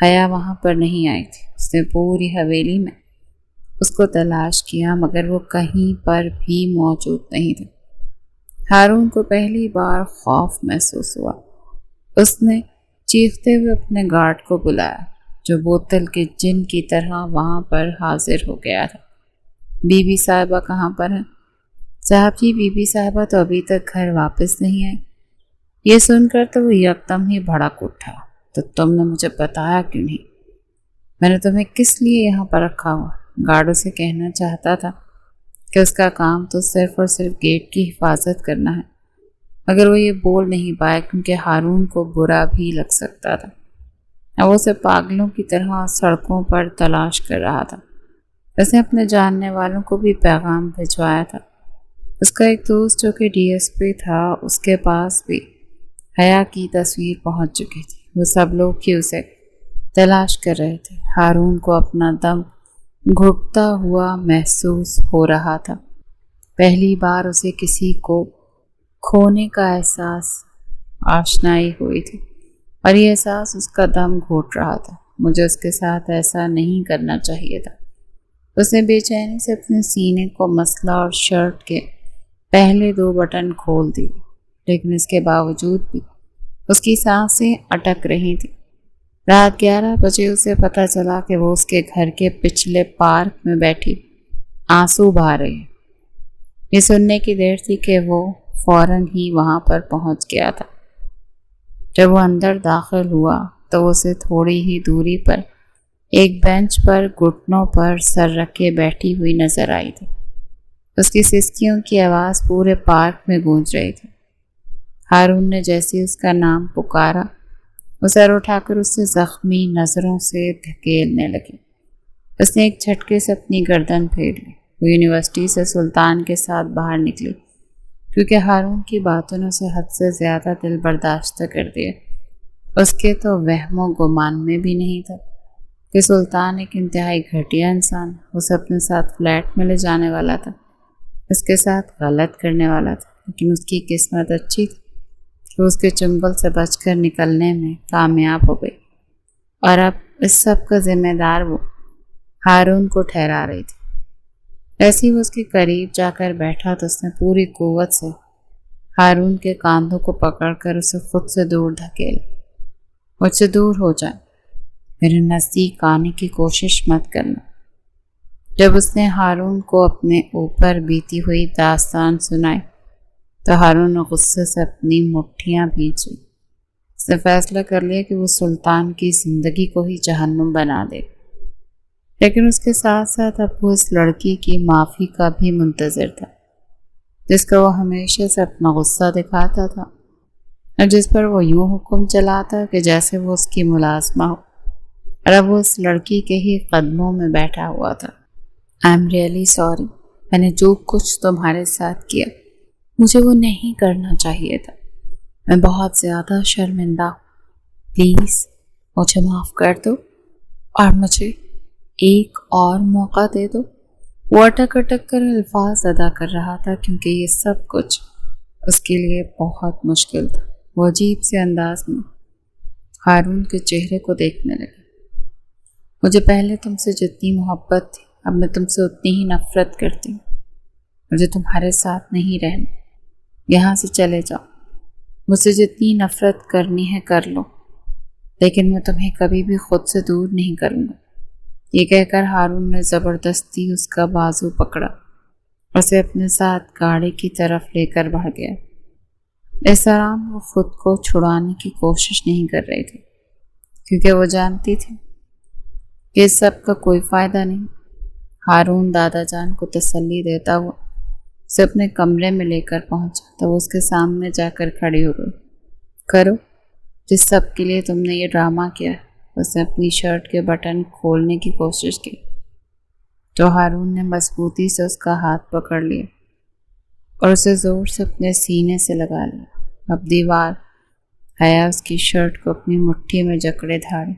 حیا وہاں پر نہیں آئی تھی۔ اس نے پوری حویلی میں اس کو تلاش کیا مگر وہ کہیں پر بھی موجود نہیں تھا۔ ہارون کو پہلی بار خوف محسوس ہوا۔ اس نے چیختے ہوئے اپنے گارڈ کو بلایا جو بوتل کے جن کی طرح وہاں پر حاضر ہو گیا تھا۔ بی بی صاحبہ کہاں پر ہیں؟ صاحب جی، بی بی صاحبہ تو ابھی تک گھر واپس نہیں آئی۔ یہ سن کر تو وہ یکدم ہی بھڑک اٹھا، تو تم نے مجھے بتایا کیوں نہیں؟ میں نے تمہیں کس لیے یہاں پر رکھا ہوا؟ گارڈ اسے کہنا چاہتا تھا کہ اس کا کام تو صرف اور صرف گیٹ کی حفاظت کرنا ہے، مگر وہ یہ بول نہیں پایا کیونکہ ہارون کو برا بھی لگ سکتا تھا۔ اب اسے پاگلوں کی طرح سڑکوں پر تلاش کر رہا تھا۔ اس نے اپنے جاننے والوں کو بھی پیغام بھجوایا تھا۔ اس کا ایک دوست جو کہ ڈی ایس پی تھا، اس کے پاس بھی حیا کی تصویر پہنچ چکی تھی۔ وہ سب لوگ ہی اسے تلاش کر رہے تھے۔ ہارون کو اپنا دم گھٹتا ہوا محسوس ہو رہا تھا۔ پہلی بار اسے کسی کو کھونے کا احساس آشنائی ہوئی تھی اور یہ احساس اس کا دم گھوٹ رہا تھا۔ مجھے اس کے ساتھ ایسا نہیں کرنا چاہیے تھا۔ اس نے بے چینی سے اپنے سینے کو مسلا اور شرٹ کے پہلے 2 بٹن کھول دیے، لیکن اس کے باوجود بھی اس کی سانسیں اٹک رہی تھیں۔ رات 11 بجے اسے پتہ چلا کہ وہ اس کے گھر کے پچھلے پارک میں بیٹھی آنسو بہا رہی ہے۔ یہ سننے کی دیر تھی کہ وہ فوراً ہی وہاں پر پہنچ گیا تھا۔ جب وہ اندر داخل ہوا تو اسے تھوڑی ہی دوری پر ایک بینچ پر گھٹنوں پر سر رکھے بیٹھی ہوئی نظر آئی تھی۔ اس کی سسکیوں کی آواز پورے پارک میں گونج رہی تھی۔ ہارون نے جیسے اس کا نام پکارا، وہ سر اٹھا کر اس سے زخمی نظروں سے دھکیلنے لگی۔ اس نے ایک جھٹکے سے اپنی گردن پھیر لی۔ وہ یونیورسٹی سے سلطان کے ساتھ باہر نکلی کیونکہ ہارون کی باتوں نے اسے حد سے زیادہ دل برداشتہ کر دیا۔ اس کے تو وہم و گمان میں بھی نہیں تھا کہ سلطان ایک انتہائی گھٹیا انسان اسے اپنے ساتھ فلیٹ میں لے جانے والا تھا، اس کے ساتھ غلط کرنے والا تھا۔ لیکن اس کی قسمت اچھی تھی کہ اس کے چنگل سے بچ کر نکلنے میں کامیاب ہو گئی، اور اب اس سب کا ذمہ دار وہ ہارون کو ٹھہرا رہی تھی۔ ایسے ہی وہ اس کے قریب جا کر بیٹھا تو اس نے پوری قوت سے ہارون کے کاندھوں کو پکڑ کر اسے خود سے دور دھکیلا۔ مجھ سے دور ہو جائے، میرے نزدیک آنے کی کوشش مت کرنا۔ جب اس نے ہارون کو اپنے اوپر بیتی ہوئی داستان سنائی تو ہارون نے غصے سے اپنی مٹھیاں بھینچ لی۔ اس نے فیصلہ کر لیا کہ وہ سلطان کی زندگی کو ہی جہنم بنا دے، لیکن اس کے ساتھ ساتھ اب وہ اس لڑکی کی معافی کا بھی منتظر تھا جس کا وہ ہمیشہ سے اپنا غصہ دکھاتا تھا اور جس پر وہ یوں حکم چلاتا کہ جیسے وہ اس کی ملازمہ ہو، اور اب وہ اس لڑکی کے ہی قدموں میں بیٹھا ہوا تھا۔ آئی ایم ریئلی سوری، میں نے جو کچھ تمہارے ساتھ کیا مجھے وہ نہیں کرنا چاہیے تھا۔ میں بہت زیادہ شرمندہ ہوں، پلیز مجھے معاف کر دو اور مجھے ایک اور موقع دے دو۔ وہ اٹک اٹک کر الفاظ ادا کر رہا تھا کیونکہ یہ سب کچھ اس کے لیے بہت مشکل تھا۔ وہ عجیب سے انداز میں ہارون کے چہرے کو دیکھنے لگی۔ مجھے پہلے تم سے جتنی محبت تھی اب میں تم سے اتنی ہی نفرت کرتی ہوں۔ مجھے تمہارے ساتھ نہیں رہنا، یہاں سے چلے جاؤ۔ مجھ سے جتنی نفرت کرنی ہے کر لو، لیکن میں تمہیں کبھی بھی خود سے دور نہیں کروں گا۔ یہ کہہ کر ہارون نے زبردستی اس کا بازو پکڑا اور اسے اپنے ساتھ گاڑی کی طرف لے کر بڑھ گیا۔ اس دوران وہ خود کو چھڑانے کی کوشش نہیں کر رہی تھی کیونکہ وہ جانتی تھی کہ اس سب کا کوئی فائدہ نہیں۔ ہارون دادا جان کو تسلی دیتا ہوا اسے اپنے کمرے میں لے کر پہنچا تو وہ اس کے سامنے جا کر کھڑی ہو گئی۔ کرو جس سب کے لیے تم نے یہ ڈرامہ کیا ہے۔ اس نے اپنی شرٹ کے بٹن کھولنے کی کوشش کی تو ہارون نے مضبوطی سے اس کا ہاتھ پکڑ لیا اور اسے زور سے اپنے سینے سے لگا لیا۔ اب دیوار حیا اس کی شرٹ کو اپنی مٹھی میں جکڑے دھاڑے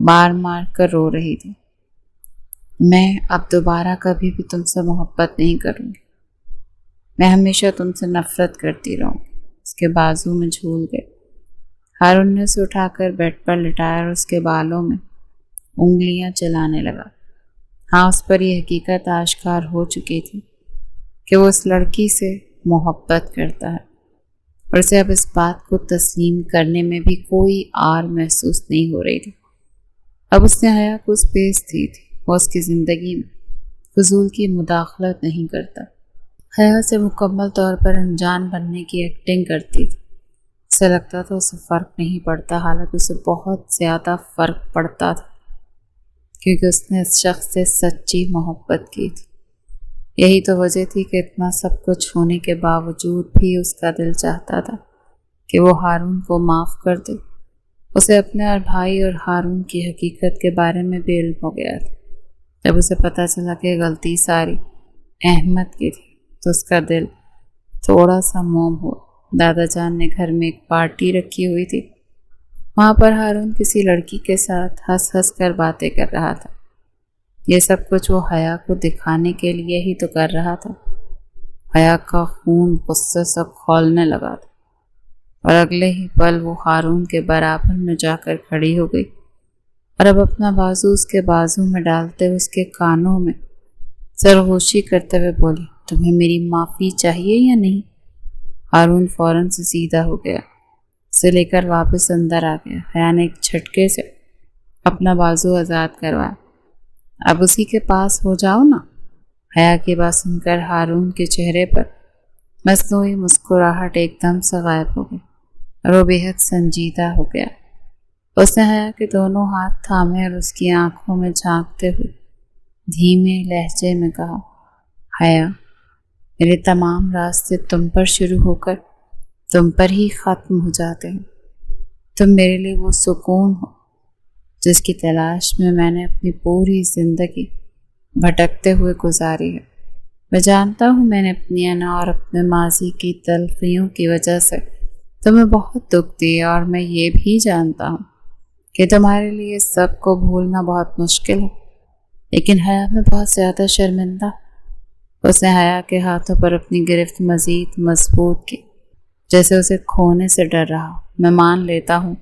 مار مار کر رو رہی تھی۔ میں اب دوبارہ کبھی بھی تم سے محبت نہیں کروں گی، میں ہمیشہ تم سے نفرت کرتی رہوں گی۔ اس کے بازو میں جھول گئے۔ ہارون نے اسے اٹھا کر بیڈ پر لٹایا اور اس کے بالوں میں انگلیاں چلانے لگا۔ ہاں، اس پر یہ حقیقت آشکار ہو چکی تھی کہ وہ اس لڑکی سے محبت کرتا ہے اور اسے اب اس بات کو تسلیم کرنے میں بھی کوئی آر محسوس نہیں ہو رہی تھی۔ اب اس نے حیا کو اسپیس دی تھی، وہ اس کی زندگی میں فضول کی مداخلت نہیں کرتا۔ حیا سے مکمل طور پر انجان بننے کی ایکٹنگ کرتی تھی۔ اسے لگتا تھا اسے فرق نہیں پڑتا، حالانکہ اسے بہت زیادہ فرق پڑتا تھا، کیونکہ اس نے اس شخص سے سچی محبت کی تھی۔ یہی تو وجہ تھی کہ اتنا سب کچھ ہونے کے باوجود بھی اس کا دل چاہتا تھا کہ وہ ہارون کو معاف کر دے۔ اسے اپنے اور بھائی اور ہارون کی حقیقت کے بارے میں بھی علم ہو گیا تھا۔ جب اسے پتہ چلا کہ غلطی ساری احمد کی تھی تو اس کا دل تھوڑا سا موم ہوا۔ دادا جان نے گھر میں ایک پارٹی رکھی ہوئی تھی، وہاں پر ہارون کسی لڑکی کے ساتھ ہنس ہنس کر باتیں کر رہا تھا۔ یہ سب کچھ وہ حیا کو دکھانے کے لیے ہی تو کر رہا تھا۔ حیا کا خون غصے سے کھولنے لگا تھا اور اگلے ہی پل وہ ہارون کے برابر میں جا کر کھڑی ہو گئی اور اب اپنا بازو اس کے بازو میں ڈالتے ہوئے اس کے کانوں میں سرگوشی کرتے ہوئے بولی، تمہیں میری معافی چاہیے یا نہیں؟ ہارون فوراً سے سیدھا ہو گیا، اسے لے کر واپس اندر آ گیا۔ حیا نے ایک جھٹکے سے اپنا بازو آزاد کروایا۔ اب اسی کے پاس ہو جاؤ نا۔ حیا کی بات سن کر ہارون کے چہرے پر مصنوعی مسکراہٹ ایک دم سے غائب ہو گئی اور وہ بے حد سنجیدہ ہو گیا۔ اس نے حیا کے دونوں ہاتھ تھامے اور اس کی آنکھوں میں جھانکتے ہوئے دھیمے لہجے میں کہا، حیا، میرے تمام راستے تم پر شروع ہو کر تم پر ہی ختم ہو جاتے ہیں۔ تم میرے لیے وہ سکون ہو جس کی تلاش میں نے اپنی پوری زندگی بھٹکتے ہوئے گزاری ہے۔ میں جانتا ہوں میں نے اپنی انا اور اپنے ماضی کی تلخیوں کی وجہ سے تمہیں بہت دکھ دیا، اور میں یہ بھی جانتا ہوں کہ تمہارے لیے سب کو بھولنا بہت مشکل ہے، لیکن حیا میں بہت زیادہ شرمندہ۔ اس نے حیا کے ہاتھوں پر اپنی گرفت مزید مضبوط کی، جیسے اسے کھونے سے ڈر رہا۔ میں مان لیتا ہوں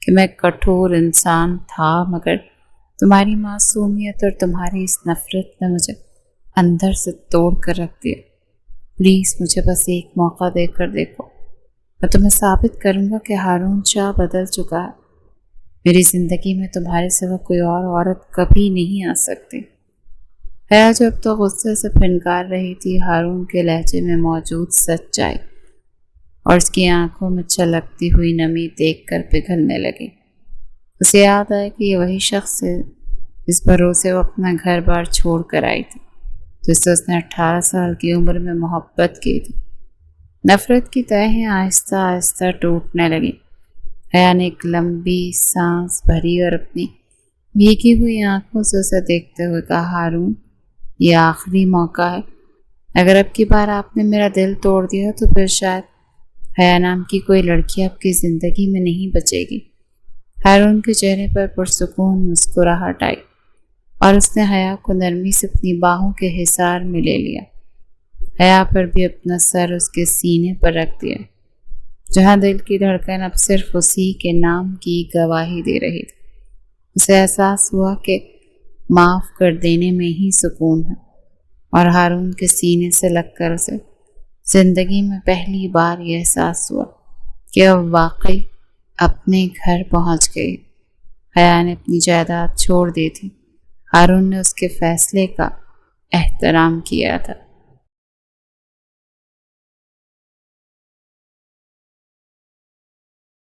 کہ میں کٹھور انسان تھا، مگر تمہاری معصومیت اور تمہاری اس نفرت نے مجھے اندر سے توڑ کر رکھ دیا۔ پلیز مجھے بس ایک موقع دے کر دیکھو، میں تمہیں ثابت کروں گا کہ ہارون شاہ بدل چکا ہے۔ میری زندگی میں تمہارے سوا کوئی اور عورت کبھی نہیں آ سکتی۔ حیا جو اب تو غصے سے پھنکار رہی تھی، ہارون کے لہجے میں موجود سچائی اور اس کی آنکھوں میں چھلکتی ہوئی نمی دیکھ کر پگھلنے لگی۔ اسے یاد آیا کہ یہ وہی شخص ہے جس بھروسے وہ اپنا گھر بار چھوڑ کر آئی تھی، جس سے اس نے 18 سال کی عمر میں محبت کی تھی۔ نفرت کی تہیں آہستہ آہستہ ٹوٹنے لگی۔ حیا نے ایک لمبی سانس بھری اور اپنی بھیگی ہوئی آنکھوں سے اسے دیکھتے ہوئے کہا، ہارون، یہ آخری موقع ہے۔ اگر اب کی بار آپ نے میرا دل توڑ دیا تو پھر شاید حیا نام کی کوئی لڑکی آپ کی زندگی میں نہیں بچے گی۔ ہارون کے چہرے پر پرسکون مسکراہٹ آئی اور اس نے حیا کو نرمی سے اپنی باہوں کے حصار میں لے لیا۔ حیا پر بھی اپنا سر اس کے سینے پر رکھ دیا، جہاں دل کی دھڑکن اب صرف اسی کے نام کی گواہی دے رہی تھی۔ اسے احساس ہوا کہ معاف کر دینے میں ہی سکون ہے، اور ہارون کے سینے سے لگ کر اسے زندگی میں پہلی بار یہ احساس ہوا کہ اب واقعی اپنے گھر پہنچ گئی۔ حیا نے اپنی جائیداد چھوڑ دی تھی، ہارون نے اس کے فیصلے کا احترام کیا تھا۔